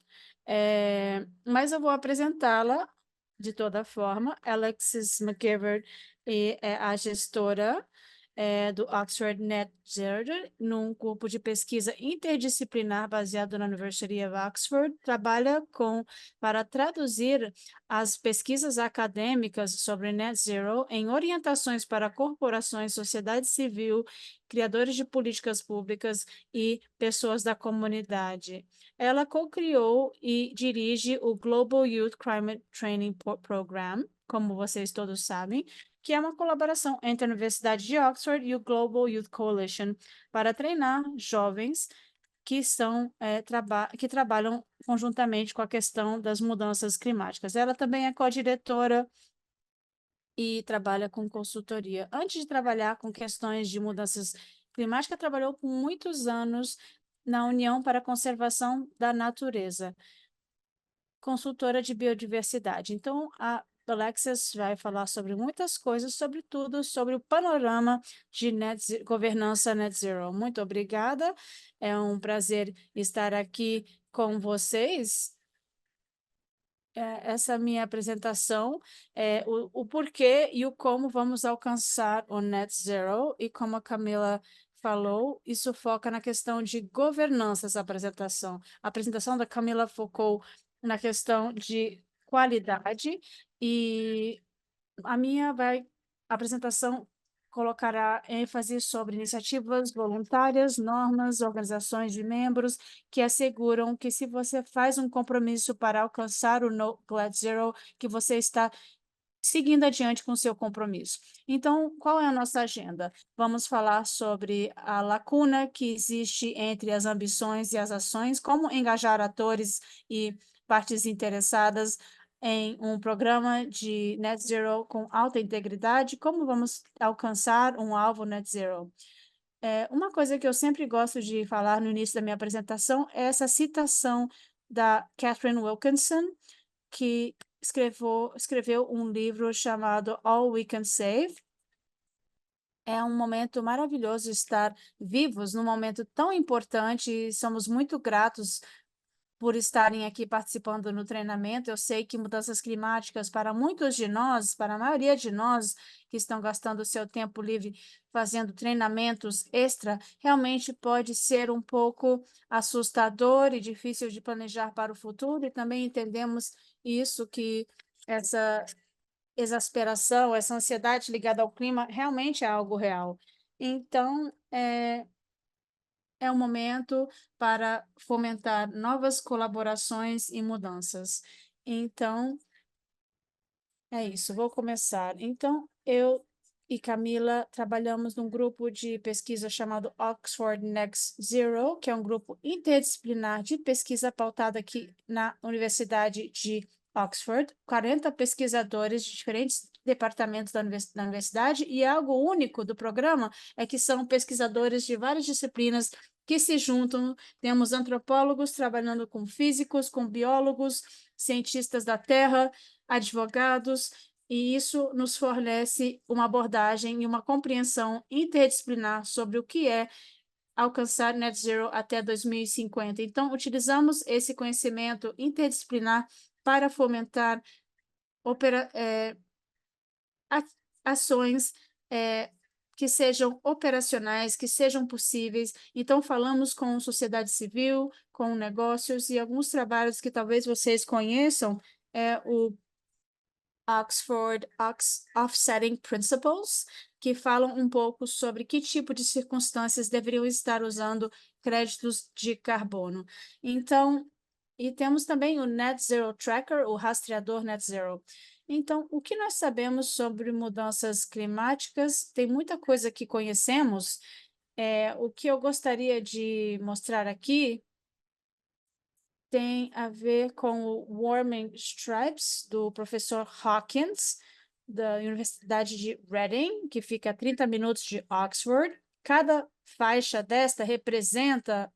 mas eu vou apresentá-la de toda forma. Alexis McGivern é a gestora do Oxford Net Zero, num grupo de pesquisa interdisciplinar baseado na University of Oxford, trabalha para traduzir as pesquisas acadêmicas sobre Net Zero em orientações para corporações, sociedade civil, criadores de políticas públicas e pessoas da comunidade. Ela co-criou e dirige o Global Youth Climate Training Program, como vocês todos sabem, que é uma colaboração entre a Universidade de Oxford e o Global Youth Coalition para treinar jovens que trabalham conjuntamente com a questão das mudanças climáticas. Ela também é co-diretora e trabalha com consultoria. Antes de trabalhar com questões de mudanças climáticas, trabalhou por muitos anos na União para a Conservação da Natureza, consultora de biodiversidade. Então, a Alexis vai falar sobre muitas coisas, sobretudo sobre o panorama de governança Net Zero. Muito obrigada, é um prazer estar aqui com vocês. Essa minha apresentação é o porquê e o como vamos alcançar o Net Zero, e como a Camila falou, isso foca na questão de governança, essa apresentação. A apresentação da Camila focou na questão de qualidade, e a apresentação colocará ênfase sobre iniciativas voluntárias, normas, organizações de membros que asseguram que, se você faz um compromisso para alcançar o Net Zero, que você está seguindo adiante com o seu compromisso. Então, qual é a nossa agenda? Vamos falar sobre a lacuna que existe entre as ambições e as ações, como engajar atores e partes interessadas em um programa de Net Zero com alta integridade, como vamos alcançar um alvo Net Zero. Uma coisa que eu sempre gosto de falar no início da minha apresentação é essa citação da Catherine Wilkinson, que escreveu um livro chamado All We Can Save. É um momento maravilhoso estar vivos num momento tão importante, e somos muito gratos por estarem aqui participando no treinamento. Eu sei que mudanças climáticas, para muitos de nós, para a maioria de nós que estão gastando o seu tempo livre fazendo treinamentos extra, realmente pode ser um pouco assustador e difícil de planejar para o futuro, e também entendemos isso, que essa exasperação, essa ansiedade ligada ao clima realmente é algo real. Então, é um momento para fomentar novas colaborações e mudanças. Então, é isso, vou começar. Então, eu e Camila trabalhamos num grupo de pesquisa chamado Oxford Net Zero, que é um grupo interdisciplinar de pesquisa pautada aqui na Universidade de Oxford, 40 pesquisadores de diferentes departamentos da universidade, e algo único do programa é que são pesquisadores de várias disciplinas que se juntam. Temos antropólogos trabalhando com físicos, com biólogos, cientistas da terra, advogados, e isso nos fornece uma abordagem e uma compreensão interdisciplinar sobre o que é alcançar net zero até 2050. Então, utilizamos esse conhecimento interdisciplinar para fomentar ações que sejam operacionais, que sejam possíveis. Então, falamos com sociedade civil, com negócios e alguns trabalhos que talvez vocês conheçam, o Oxford Offsetting Principles, que falam um pouco sobre que tipo de circunstâncias deveriam estar usando créditos de carbono. Então, e temos também o Net Zero Tracker, o rastreador Net Zero. Então, o que nós sabemos sobre mudanças climáticas? Tem muita coisa que conhecemos. O que eu gostaria de mostrar aqui tem a ver com o Warming Stripes, do professor Hawkins, da Universidade de Reading, que fica a 30 minutos de Oxford. Cada faixa desta representa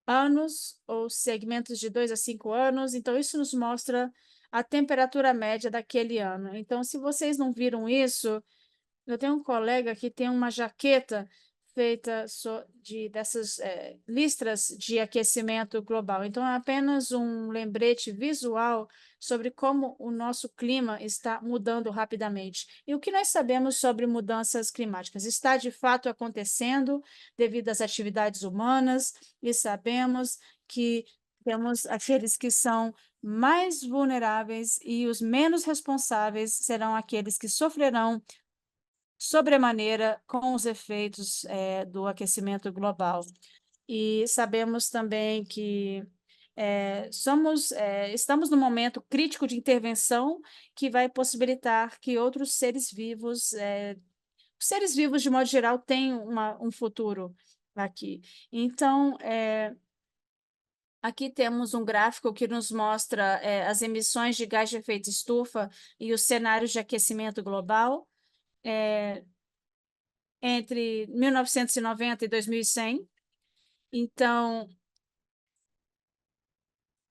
anos ou segmentos de 2 a 5 anos, então isso nos mostra a temperatura média daquele ano. Então, se vocês não viram isso, eu tenho um colega que tem uma jaqueta feita dessas listras de aquecimento global. Então, é apenas um lembrete visual sobre como o nosso clima está mudando rapidamente. E o que nós sabemos sobre mudanças climáticas? Está de fato acontecendo devido às atividades humanas, e sabemos que temos aqueles que são mais vulneráveis e os menos responsáveis serão aqueles que sofrerão sobremaneira com os efeitos do aquecimento global. E sabemos também que estamos num momento crítico de intervenção que vai possibilitar que outros seres vivos de modo geral tenham um futuro aqui. Então, aqui temos um gráfico que nos mostra as emissões de gás de efeito estufa e os cenários de aquecimento global entre 1990 e 2100. Então,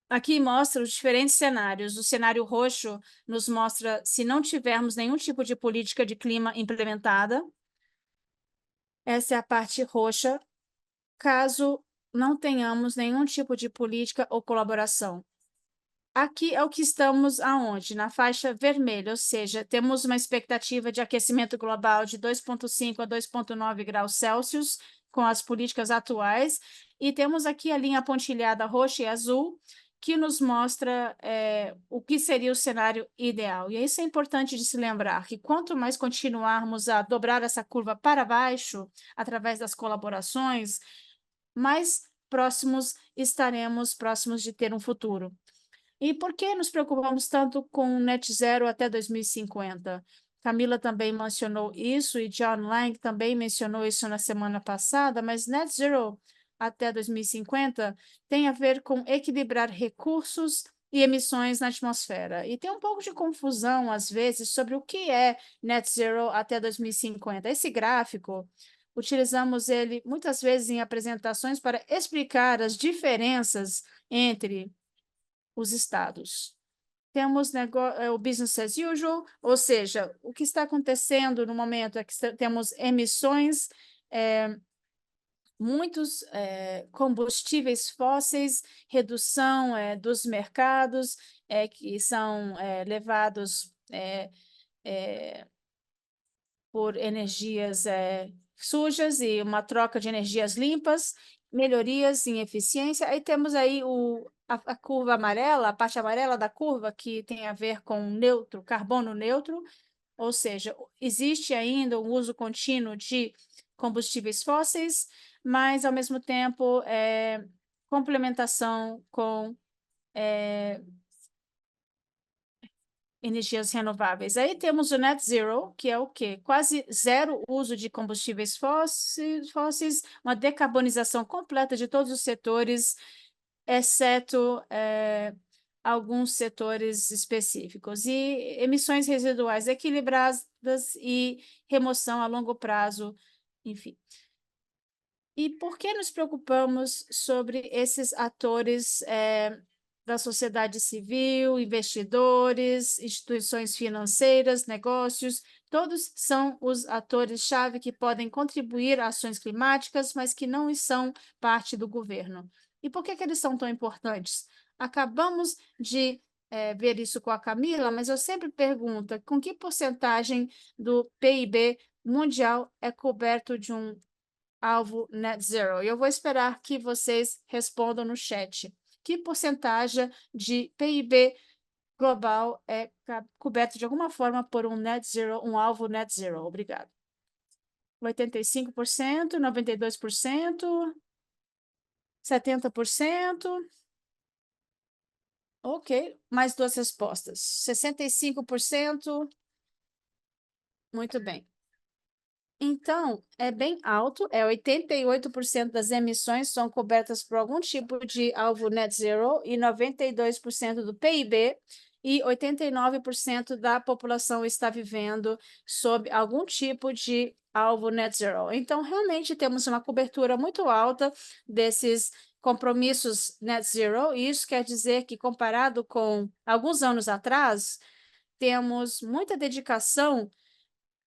aqui mostra os diferentes cenários. O cenário roxo nos mostra se não tivermos nenhum tipo de política de clima implementada. Essa é a parte roxa, caso não tenhamos nenhum tipo de política ou colaboração. Aqui é o que estamos aonde? Na faixa vermelha, ou seja, temos uma expectativa de aquecimento global de 2,5 a 2,9 graus Celsius com as políticas atuais, e temos aqui a linha pontilhada roxa e azul, que nos mostra o que seria o cenário ideal. E isso é importante de se lembrar, que quanto mais continuarmos a dobrar essa curva para baixo, através das colaborações, mais próximos de ter um futuro. E por que nos preocupamos tanto com net zero até 2050? Camila também mencionou isso e John Lang também mencionou isso na semana passada, mas net zero até 2050 tem a ver com equilibrar recursos e emissões na atmosfera. E tem um pouco de confusão, às vezes, sobre o que é net zero até 2050. Esse gráfico, utilizamos ele muitas vezes em apresentações para explicar as diferenças entre os estados. Temos o business as usual, ou seja, o que está acontecendo no momento é que temos emissões, muitos combustíveis fósseis, redução dos mercados que são levados por energias sujas e uma troca de energias limpas, melhorias em eficiência. Aí temos aí a curva amarela, a parte amarela da curva, que tem a ver com neutro, carbono neutro, ou seja, existe ainda um uso contínuo de combustíveis fósseis, mas, ao mesmo tempo, complementação com energias renováveis. Aí temos o net zero, que é o quê? Quase zero uso de combustíveis fósseis, uma decarbonização completa de todos os setores, exceto alguns setores específicos, e emissões residuais equilibradas e remoção a longo prazo, enfim. E por que nos preocupamos sobre esses atores da sociedade civil, investidores, instituições financeiras, negócios? Todos são os atores-chave que podem contribuir a ações climáticas, mas que não são parte do governo. E por que eles são tão importantes? Acabamos de ver isso com a Camila, mas eu sempre pergunto, com que porcentagem do PIB mundial é coberto de um alvo net zero? E eu vou esperar que vocês respondam no chat. Que porcentagem de PIB global é coberto de alguma forma por um net zero, um alvo net zero? Obrigado. 85%, 92%, 70%. Ok, mais duas respostas. 65%. Muito bem. Então, é bem alto, 88% das emissões são cobertas por algum tipo de alvo net zero e 92% do PIB e 89% da população está vivendo sob algum tipo de alvo net zero. Então, realmente temos uma cobertura muito alta desses compromissos net zero, e isso quer dizer que, comparado com alguns anos atrás, temos muita dedicação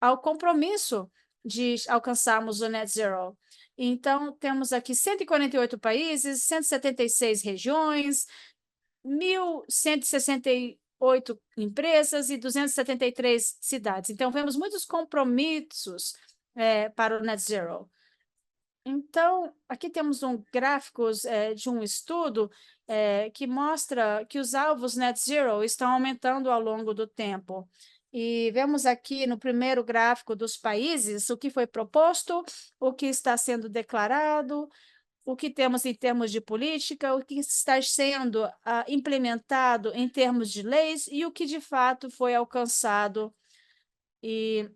ao compromisso de alcançarmos o net zero. Então, temos aqui 148 países, 176 regiões, 1.168 empresas e 273 cidades. Então, vemos muitos compromissos para o net zero. Então, aqui temos gráficos de um estudo que mostra que os alvos net zero estão aumentando ao longo do tempo. E vemos aqui no primeiro gráfico dos países o que foi proposto, o que está sendo declarado, o que temos em termos de política, o que está sendo implementado em termos de leis e o que de fato foi alcançado. E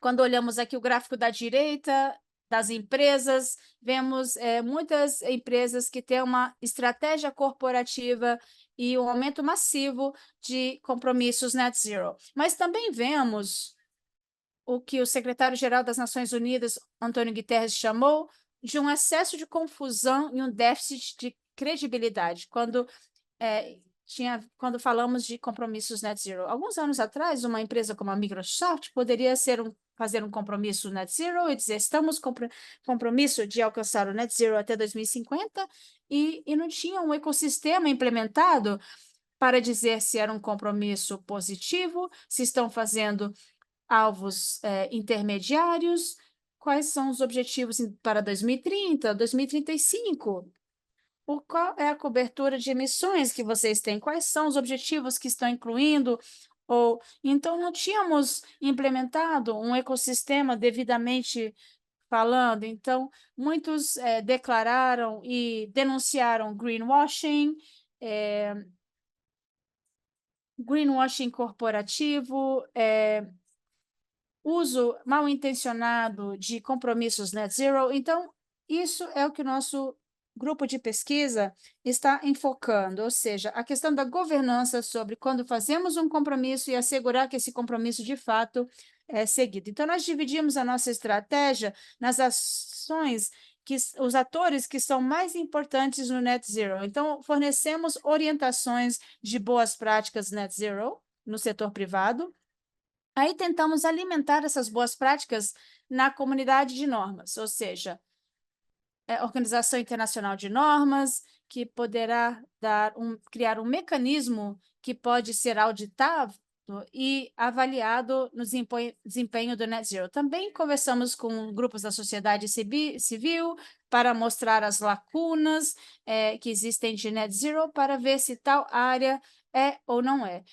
quando olhamos aqui o gráfico da direita, das empresas, vemos muitas empresas que têm uma estratégia corporativa e um aumento massivo de compromissos net zero. Mas também vemos o que o secretário-geral das Nações Unidas, Antônio Guterres, chamou de um excesso de confusão e um déficit de credibilidade, quando falamos de compromissos net zero. Alguns anos atrás, uma empresa como a Microsoft poderia fazer um compromisso net zero e dizer: estamos com compromisso de alcançar o net zero até 2050, e não tinha um ecossistema implementado para dizer se era um compromisso positivo, se estão fazendo alvos intermediários, quais são os objetivos para 2030, 2035. Qual é a cobertura de emissões que vocês têm? Quais são os objetivos que estão incluindo? Então, não tínhamos implementado um ecossistema devidamente falando. Então, muitos declararam e denunciaram greenwashing corporativo, uso mal intencionado de compromissos net zero. Então, isso é o que o nosso grupo de pesquisa está enfocando, ou seja, a questão da governança sobre quando fazemos um compromisso e assegurar que esse compromisso de fato é seguido. Então, nós dividimos a nossa estratégia nas ações os atores que são mais importantes no net zero. Então, fornecemos orientações de boas práticas net zero no setor privado. Aí tentamos alimentar essas boas práticas na comunidade de normas, ou seja, Organização Internacional de Normas, que poderá criar um mecanismo que pode ser auditado e avaliado no desempenho do net zero. Também conversamos com grupos da sociedade civil para mostrar as lacunas que existem de net zero, para ver se tal área é ou não é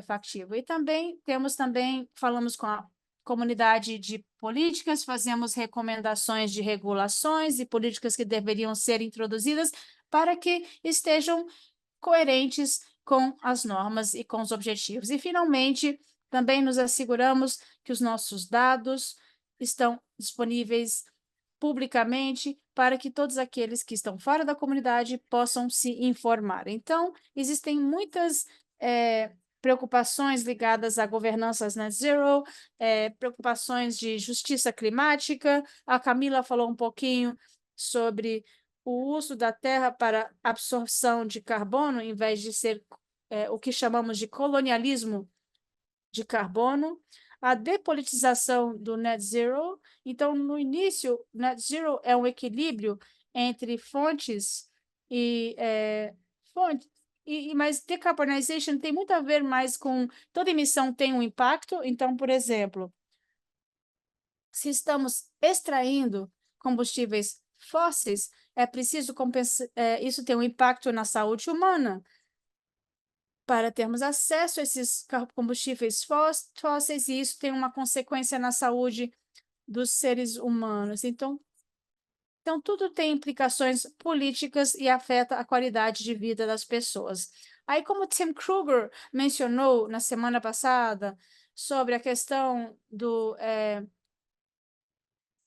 factível. E também falamos com a comunidade de políticas, fazemos recomendações de regulações e políticas que deveriam ser introduzidas para que estejam coerentes com as normas e com os objetivos. E, finalmente, também nos asseguramos que os nossos dados estão disponíveis publicamente para que todos aqueles que estão fora da comunidade possam se informar. Então, existem muitas preocupações ligadas a governanças net zero, preocupações de justiça climática. A Camila falou um pouquinho sobre o uso da terra para absorção de carbono, em vez de ser o que chamamos de colonialismo de carbono, a depolitização do net zero. Então, no início, net zero é um equilíbrio entre fontes e mas decarbonization tem muito a ver mais com toda emissão tem um impacto. Então, por exemplo, se estamos extraindo combustíveis fósseis, é preciso compensar, isso tem um impacto na saúde humana. Para termos acesso a esses combustíveis fósseis, e isso tem uma consequência na saúde dos seres humanos. Então, tudo tem implicações políticas e afeta a qualidade de vida das pessoas. Aí, como Tim Kruger mencionou na semana passada sobre a questão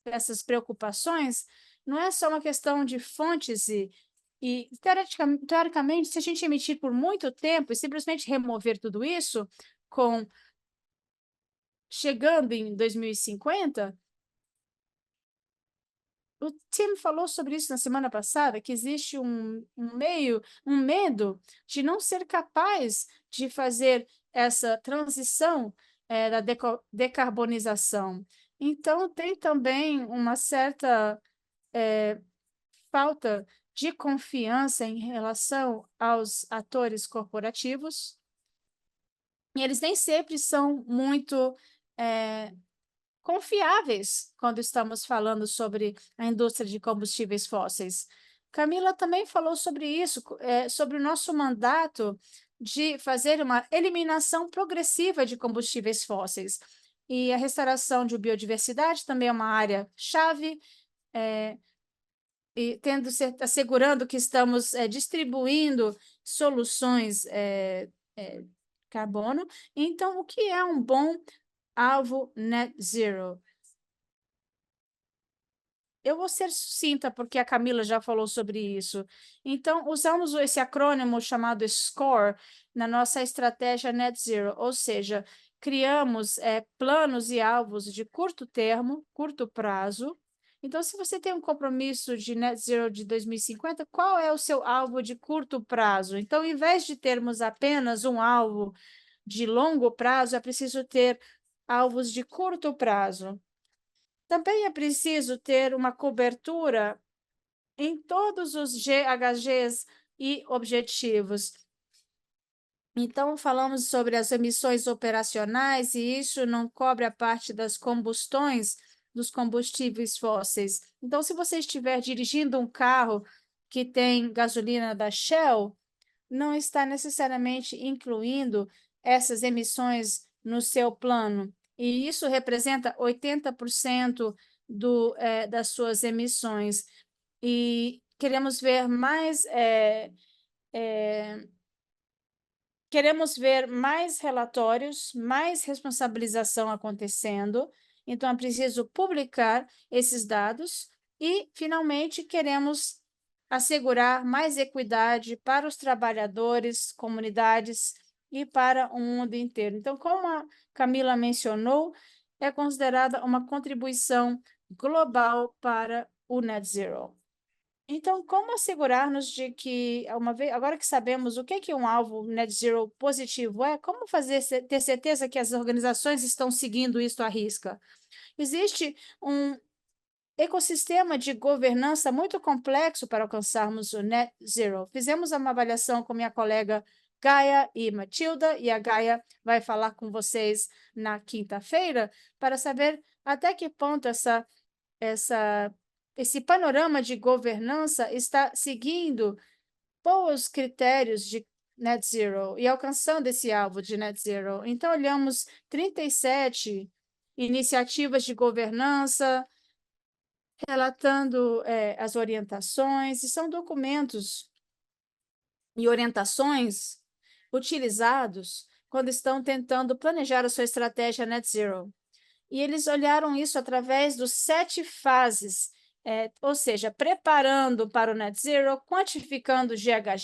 dessas preocupações, não é só uma questão de fontes e teoricamente, se a gente emitir por muito tempo e simplesmente remover tudo isso, chegando em 2050, o Tim falou sobre isso na semana passada, que existe um medo de não ser capaz de fazer essa transição da decarbonização. Então, tem também uma certa falta de confiança em relação aos atores corporativos, e eles nem sempre são muito confiáveis quando estamos falando sobre a indústria de combustíveis fósseis. Camila também falou sobre isso, sobre o nosso mandato de fazer uma eliminação progressiva de combustíveis fósseis. E a restauração de biodiversidade também é uma área-chave, e assegurando que estamos distribuindo soluções carbono. Então, o que é um bom alvo net zero? Eu vou ser sucinta, porque a Camila já falou sobre isso. Então, usamos esse acrônimo chamado SCORE na nossa estratégia net zero, ou seja, criamos planos e alvos de curto termo, curto prazo. Então, se você tem um compromisso de net zero de 2050, qual é o seu alvo de curto prazo? Então, em vez de termos apenas um alvo de longo prazo, é preciso ter alvos de curto prazo. Também é preciso ter uma cobertura em todos os GHGs e objetivos. Então, falamos sobre as emissões operacionais, e isso não cobre a parte das combustões dos combustíveis fósseis. Então, se você estiver dirigindo um carro que tem gasolina da Shell, não está necessariamente incluindo essas emissões no seu plano. E isso representa 80% das suas emissões. E queremos ver mais relatórios, mais responsabilização acontecendo. Então, é preciso publicar esses dados e, finalmente, queremos assegurar mais equidade para os trabalhadores, comunidades e para o mundo inteiro. Então, como a Camila mencionou, é considerada uma contribuição global para o net zero. Então, como assegurar-nos de que, agora que sabemos o que um alvo net zero positivo é, como ter certeza que as organizações estão seguindo isso à risca? Existe um ecossistema de governança muito complexo para alcançarmos o net zero. Fizemos uma avaliação com minha colega Gaia e Matilda, e a Gaia vai falar com vocês na quinta-feira para saber até que ponto esse panorama de governança está seguindo bons critérios de net zero e alcançando esse alvo de net zero. Então, olhamos 37 iniciativas de governança, relatando as orientações, e são documentos e orientações utilizados quando estão tentando planejar a sua estratégia net zero. E eles olharam isso através dos 7 fases, ou seja, preparando para o net zero, quantificando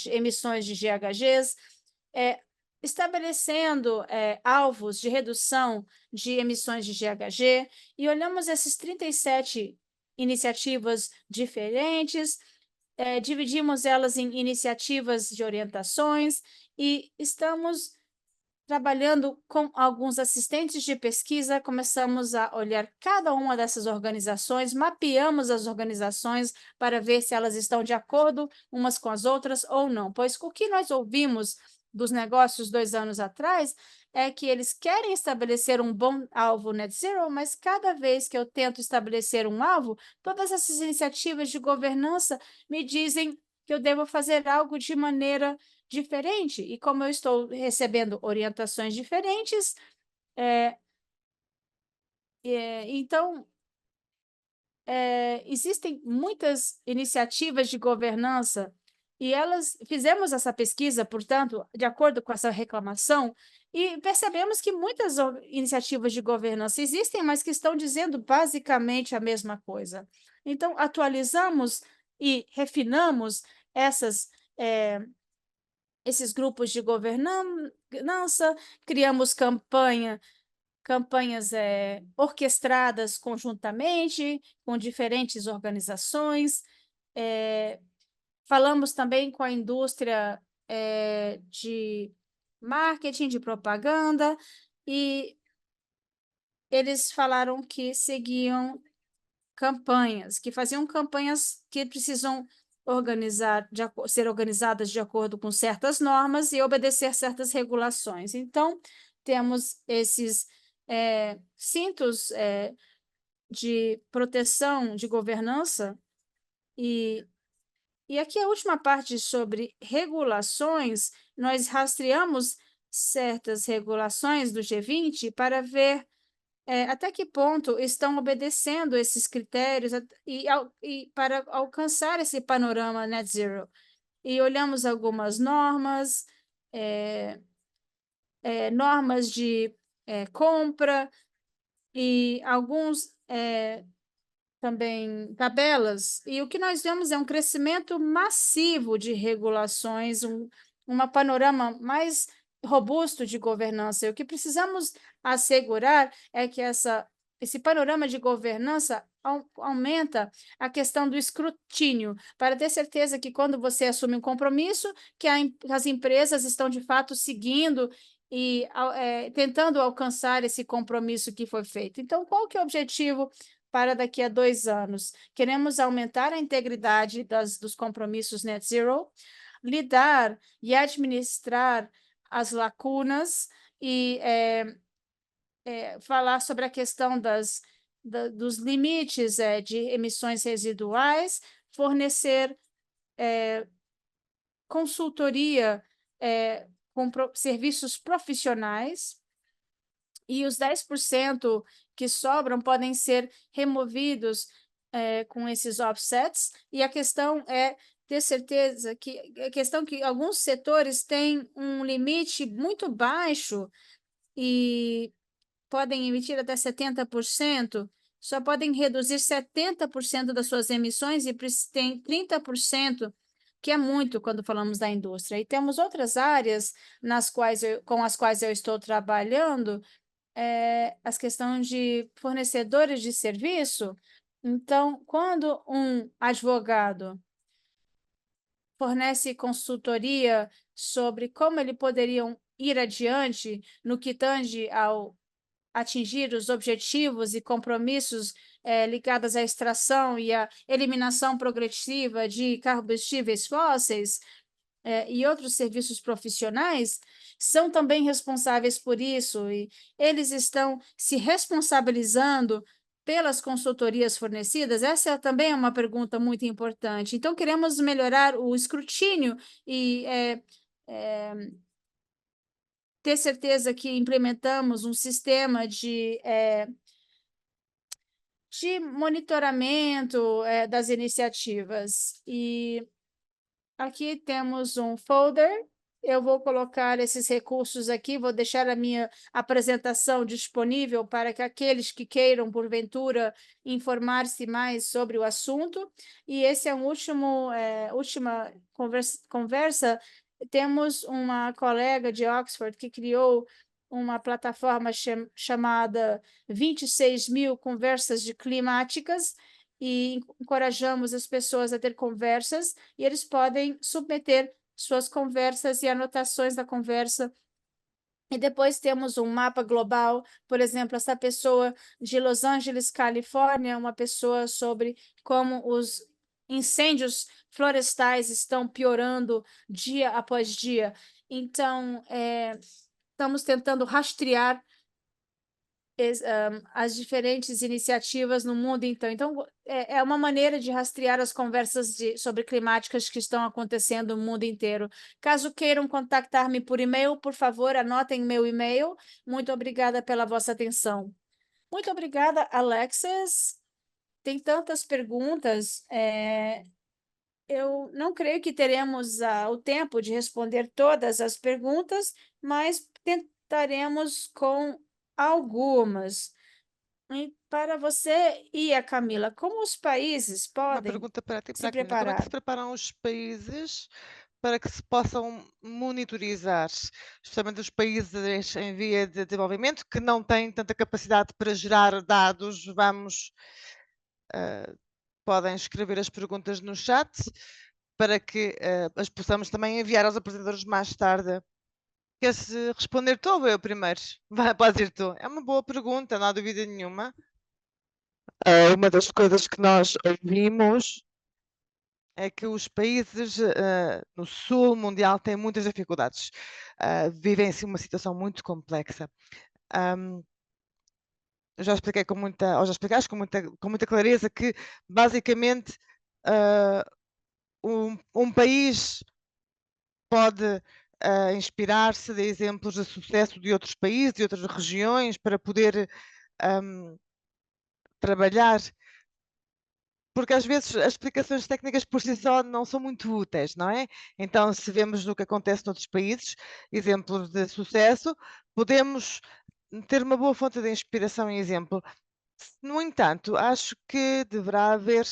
emissões de GHGs, estabelecendo alvos de redução de emissões de GHG, e olhamos essas 37 iniciativas diferentes, dividimos elas em iniciativas de orientações e estamos trabalhando com alguns assistentes de pesquisa, começamos a olhar cada uma dessas organizações, mapeamos as organizações para ver se elas estão de acordo umas com as outras ou não, pois o que nós ouvimos dos negócios 2 anos atrás é que eles querem estabelecer um bom alvo net zero, mas cada vez que eu tento estabelecer um alvo, todas essas iniciativas de governança me dizem que eu devo fazer algo de maneira diferente. E como eu estou recebendo orientações diferentes, então, existem muitas iniciativas de governança e fizemos essa pesquisa, portanto, de acordo com essa reclamação, e percebemos que muitas iniciativas de governança existem, mas que estão dizendo basicamente a mesma coisa. Então, atualizamos e refinamos esses grupos de governança, criamos campanhas orquestradas conjuntamente com diferentes organizações. Falamos também com a indústria de marketing, de propaganda, e eles falaram que seguiam campanhas, que faziam campanhas que precisam ser organizadas de acordo com certas normas e obedecer certas regulações. Então, temos esses cintos de proteção de governança e aqui a última parte sobre regulações, nós rastreamos certas regulações do G20 para ver até que ponto estão obedecendo esses critérios e para alcançar esse panorama net zero. E olhamos algumas normas, normas de compra e alguns também tabelas. E o que nós vemos é um crescimento massivo de regulações, uma panorama mais robusto de governança. E o que precisamos assegurar é que esse panorama de governança aumenta a questão do escrutínio, para ter certeza que quando você assume um compromisso, que as empresas estão de fato seguindo e tentando alcançar esse compromisso que foi feito. Então, qual que é o objetivo para daqui a 2 anos? Queremos aumentar a integridade dos compromissos net zero, lidar e administrar as lacunas e falar sobre a questão dos limites de emissões residuais, fornecer consultoria com serviços profissionais, e os 10% que sobram podem ser removidos com esses offsets, e a questão é ter certeza que alguns setores têm um limite muito baixo e podem emitir até 70%, só podem reduzir 70% das suas emissões e tem 30%, que é muito quando falamos da indústria. E temos outras áreas com as quais eu estou trabalhando, as questões de fornecedores de serviço. Então, quando um advogado fornece consultoria sobre como ele poderiam ir adiante no que tange ao atingir os objetivos e compromissos ligados à extração e à eliminação progressiva de combustíveis fósseis, e outros serviços profissionais são também responsáveis por isso, e eles estão se responsabilizando pelas consultorias fornecidas? Essa também é uma pergunta muito importante. Então, queremos melhorar o escrutínio e ter certeza que implementamos um sistema de monitoramento das iniciativas. E aqui temos um folder Eu vou colocar esses recursos aqui, vou deixar a minha apresentação disponível para que aqueles que queiram, porventura, informar-se mais sobre o assunto. E esse é um última conversa. Temos uma colega de Oxford que criou uma plataforma chamada 26 mil conversas climáticas, e encorajamos as pessoas a ter conversas, e eles podem submeter suas conversas e anotações da conversa. E depois temos um mapa global, por exemplo, essa pessoa de Los Angeles, Califórnia, uma pessoa sobre como os incêndios florestais estão piorando dia após dia. Então, estamos tentando rastrear as diferentes iniciativas no mundo, então é uma maneira de rastrear as conversas sobre climáticas que estão acontecendo no mundo inteiro. Caso queiram contactar-me por e-mail, por favor, anotem meu e-mail. Muito obrigada pela vossa atenção. Muito obrigada, Alexis. Tem tantas perguntas. Eu não creio que teremos o tempo de responder todas as perguntas, mas tentaremos com algumas. E para você e a Camila, como os países Uma podem pergunta para ti e para se a Camila. Como é que se preparar? preparam os países para que se possam monitorizar, especialmente os países em via de desenvolvimento, que não têm tanta capacidade para gerar dados? Podem escrever as perguntas no chat para que as possamos também enviar aos apresentadores mais tarde. Queres responder tu ou eu primeiro? Pode ir tu. É uma boa pergunta, não há dúvida nenhuma. Uma das coisas que nós ouvimos é que os países no sul mundial têm muitas dificuldades, vivem-se uma situação muito complexa. Eu já expliquei ou já explicaste com muita clareza que, basicamente, um país pode inspirar-se de exemplos de sucesso de outros países, de outras regiões, para poder trabalhar, porque às vezes as explicações técnicas por si só não são muito úteis, não é? Então, se vemos no que acontece noutros países, exemplos de sucesso, podemos ter uma boa fonte de inspiração e exemplo. No entanto, acho que deverá haver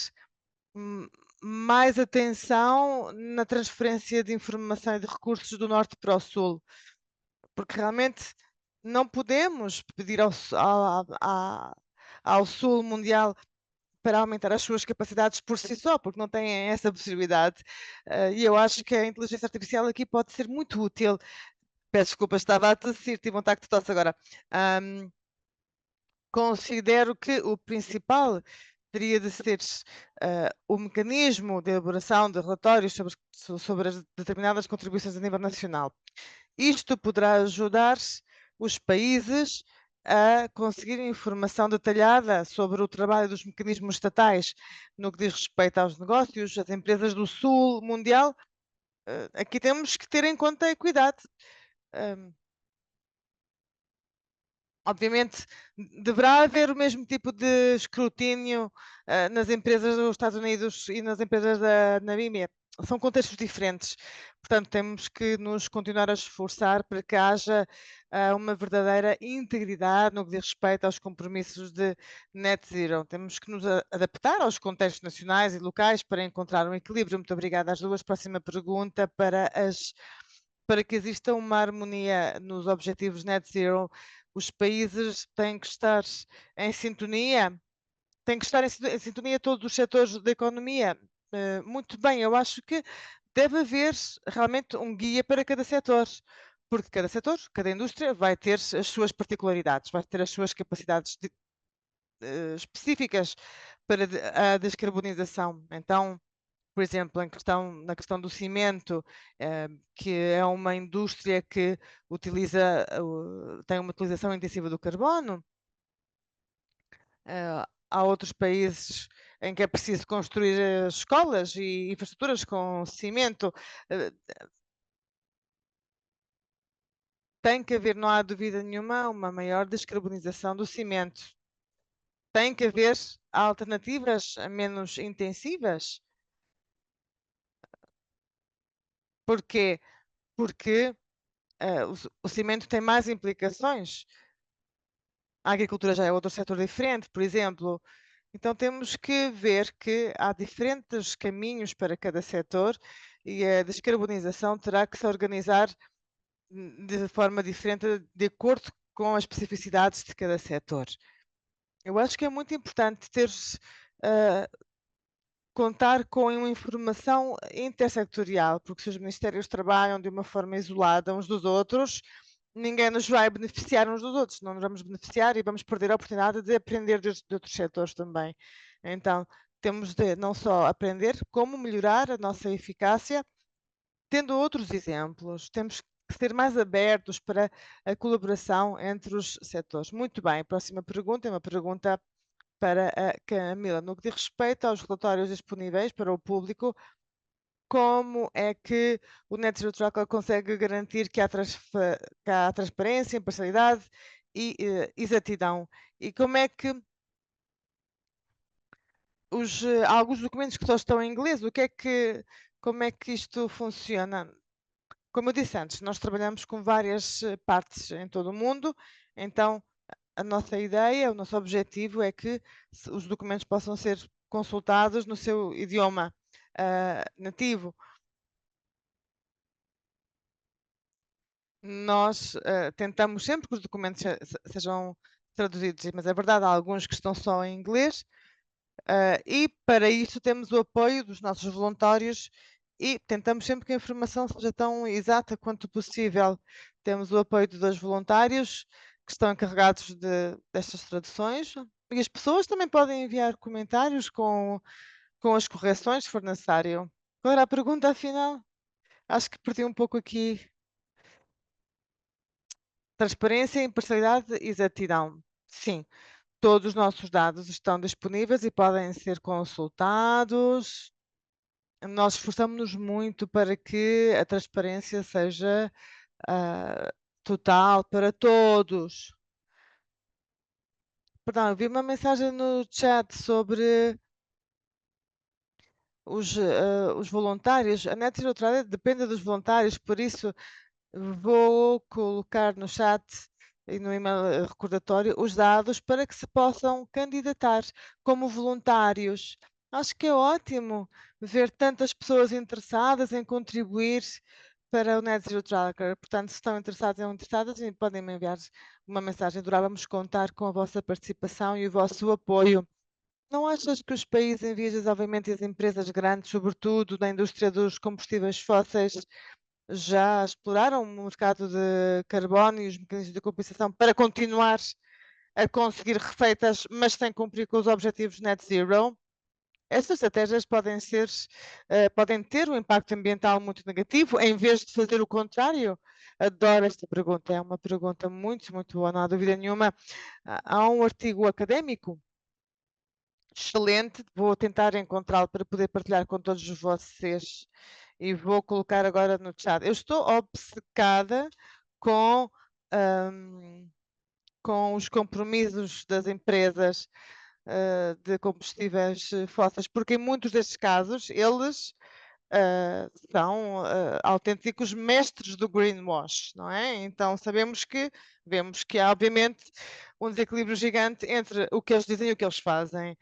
mais atenção na transferência de informação e de recursos do norte para o sul, porque realmente não podemos pedir ao sul mundial para aumentar as suas capacidades por si só, porque não têm essa possibilidade. E eu acho que a inteligência artificial aqui pode ser muito útil. Peço desculpa, estava a tossir, tive um ataque de tosse agora. Considero que o principal teria de ser o mecanismo de elaboração de relatórios sobre as determinadas contribuições a nível nacional. Isto poderá ajudar os países a conseguir informação detalhada sobre o trabalho dos mecanismos estatais no que diz respeito aos negócios, as empresas do sul mundial. Aqui temos que ter em conta a equidade. Obviamente, deverá haver o mesmo tipo de escrutínio nas empresas dos Estados Unidos e nas empresas da Namíbia. São contextos diferentes, portanto, temos que nos continuar a esforçar para que haja uma verdadeira integridade no que diz respeito aos compromissos de net zero. Temos que nos adaptar aos contextos nacionais e locais para encontrar um equilíbrio. Muito obrigada às duas. Próxima pergunta para que exista uma harmonia nos objetivos net zero, os países têm que estar em sintonia, têm que estar em sintonia todos os setores da economia. Muito bem, eu acho que deve haver realmente um guia para cada setor, porque cada setor, cada indústria vai ter as suas particularidades, vai ter as suas capacidades específicas para a descarbonização. Então, por exemplo, na questão do cimento, que é uma indústria que tem uma utilização intensiva do carbono, há outros países em que é preciso construir escolas e infraestruturas com cimento. Tem que haver, não há dúvida nenhuma, uma maior descarbonização do cimento. Tem que haver alternativas menos intensivas. Porquê? porque o cimento tem mais implicações. A agricultura já é outro setor diferente, por exemplo. Então temos que ver que há diferentes caminhos para cada setor e a descarbonização terá que se organizar de forma diferente de acordo com as especificidades de cada setor. Eu acho que é muito importante teres contar com uma informação intersectorial, porque se os ministérios trabalham de uma forma isolada uns dos outros, ninguém nos vai beneficiar uns dos outros, não nos vamos beneficiar e vamos perder a oportunidade de aprender de outros setores também. Então, temos de não só aprender, como melhorar a nossa eficácia, tendo outros exemplos. Temos que ser mais abertos para a colaboração entre os setores. Muito bem, a próxima pergunta é uma pergunta para a Camila. No que diz respeito aos relatórios disponíveis para o público, como é que o Net Zero Tracker consegue garantir que há transparência, imparcialidade e exatidão? E como é que alguns documentos que só estão em inglês, como é que isto funciona? Como eu disse antes, nós trabalhamos com várias partes em todo o mundo, então a nossa ideia, o nosso objetivo é que os documentos possam ser consultados no seu idioma nativo. Nós tentamos sempre que os documentos sejam traduzidos, mas é verdade, há alguns que estão só em inglês, e para isso temos o apoio dos nossos voluntários e tentamos sempre que a informação seja tão exata quanto possível. Temos o apoio de 2 voluntários que estão encarregados destas traduções e as pessoas também podem enviar comentários com as correções, se for necessário. Qual era a pergunta, afinal? Acho que perdi um pouco aqui. Transparência, imparcialidade e exatidão. Sim, todos os nossos dados estão disponíveis e podem ser consultados. Nós esforçamos-nos muito para que a transparência seja total para todos. Perdão, eu vi uma mensagem no chat sobre os voluntários. A Net Zero Trader depende dos voluntários, por isso vou colocar no chat e no e-mail recordatório os dados para que se possam candidatar como voluntários. Acho que é ótimo ver tantas pessoas interessadas em contribuir para o Net Zero Tracker. Portanto, se estão interessados ou interessadas, podem me enviar uma mensagem. Adorávamos contar com a vossa participação e o vosso apoio. Não achas que os países em vias de desenvolvimento e as empresas grandes, sobretudo na indústria dos combustíveis fósseis, já exploraram o mercado de carbono e os mecanismos de compensação para continuar a conseguir receitas, mas sem cumprir com os objetivos net zero? Estas estratégias podem ter um impacto ambiental muito negativo, em vez de fazer o contrário? Adoro esta pergunta, é uma pergunta muito, muito boa, não há dúvida nenhuma. Há um artigo académico excelente, vou tentar encontrá-lo para poder partilhar com todos vocês e vou colocar agora no chat. Eu estou obcecada com, com os compromissos das empresas de combustíveis fósseis, porque em muitos destes casos eles são autênticos mestres do greenwash, não é? Então vemos que há obviamente um desequilíbrio gigante entre o que eles dizem e o que eles fazem.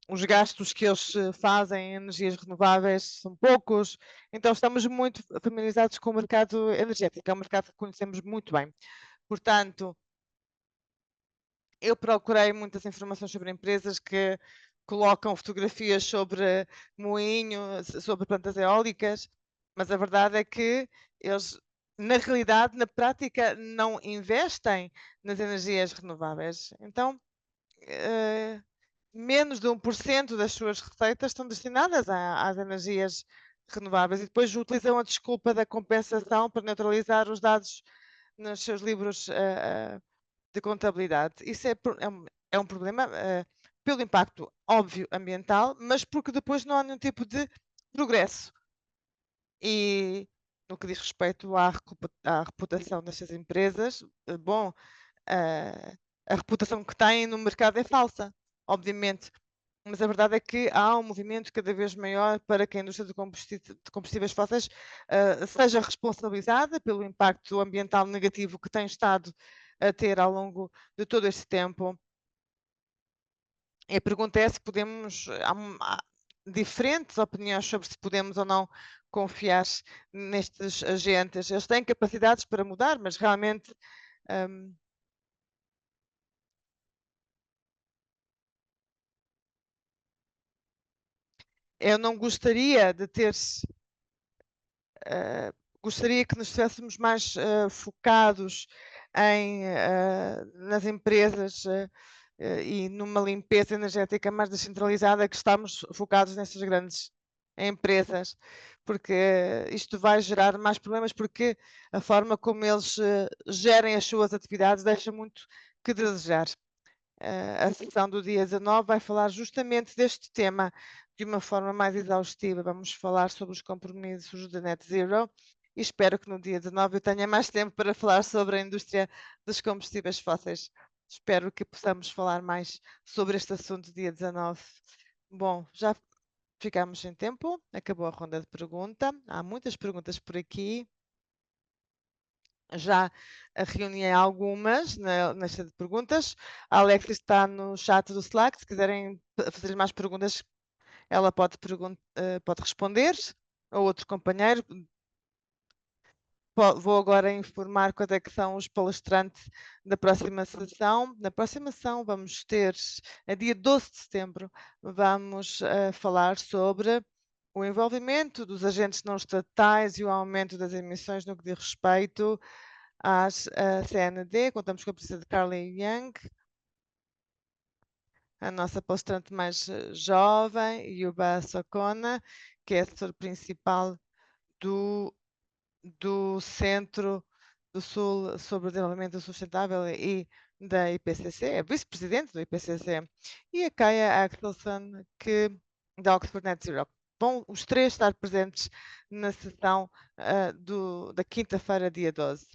Os gastos que eles fazem em energias renováveis são poucos, então estamos muito familiarizados com o mercado energético, é um mercado que conhecemos muito bem. Portanto, eu procurei muitas informações sobre empresas que colocam fotografias sobre moinhos, sobre plantas eólicas, mas a verdade é que eles, na realidade, na prática, não investem nas energias renováveis. Então, menos de 1% das suas receitas estão destinadas às energias renováveis e depois utilizam a desculpa da compensação para neutralizar os dados nos seus livros de contabilidade. Isso é um problema pelo impacto óbvio ambiental, mas porque depois não há nenhum tipo de progresso. E no que diz respeito à reputação destas empresas, bom, a reputação que têm no mercado é falsa, obviamente, mas a verdade é que há um movimento cada vez maior para que a indústria de combustíveis fósseis seja responsabilizada pelo impacto ambiental negativo que tem estado a ter ao longo de todo este tempo. E a pergunta é se podemos. Há diferentes opiniões sobre se podemos ou não confiar nestes agentes. Eles têm capacidades para mudar, mas realmente. Eu não gostaria de ter. Gostaria que nos estivéssemos mais focados nas empresas e numa limpeza energética mais descentralizada, que estamos focados nessas grandes empresas, porque isto vai gerar mais problemas, porque a forma como eles gerem as suas atividades deixa muito que desejar. A sessão do dia 19 vai falar justamente deste tema de uma forma mais exaustiva. Vamos falar sobre os compromissos da Net Zero e espero que no dia 19 eu tenha mais tempo para falar sobre a indústria dos combustíveis fósseis. Espero que possamos falar mais sobre este assunto dia 19. Bom, já ficamos sem tempo, acabou a ronda de pergunta. Há muitas perguntas por aqui. Já reuni algumas na lista de perguntas. A Alex está no chat do Slack. Se quiserem fazer mais perguntas, ela pode responder. Ou outro companheiro. Vou agora informar quando é que são os palestrantes da próxima sessão. Na próxima sessão vamos ter, a dia 12 de setembro, vamos falar sobre o envolvimento dos agentes não estatais e o aumento das emissões no que diz respeito às CND. Contamos com a presença de Carly Young, a nossa palestrante mais jovem, Yuba Sokona, que é assessor principal do Centro do Sul sobre o Desenvolvimento Sustentável e da IPCC, é vice-presidente do IPCC, e a Kaya Axelson, da Oxford Net Zero. Vão os três estar presentes na sessão da quinta-feira, dia 12.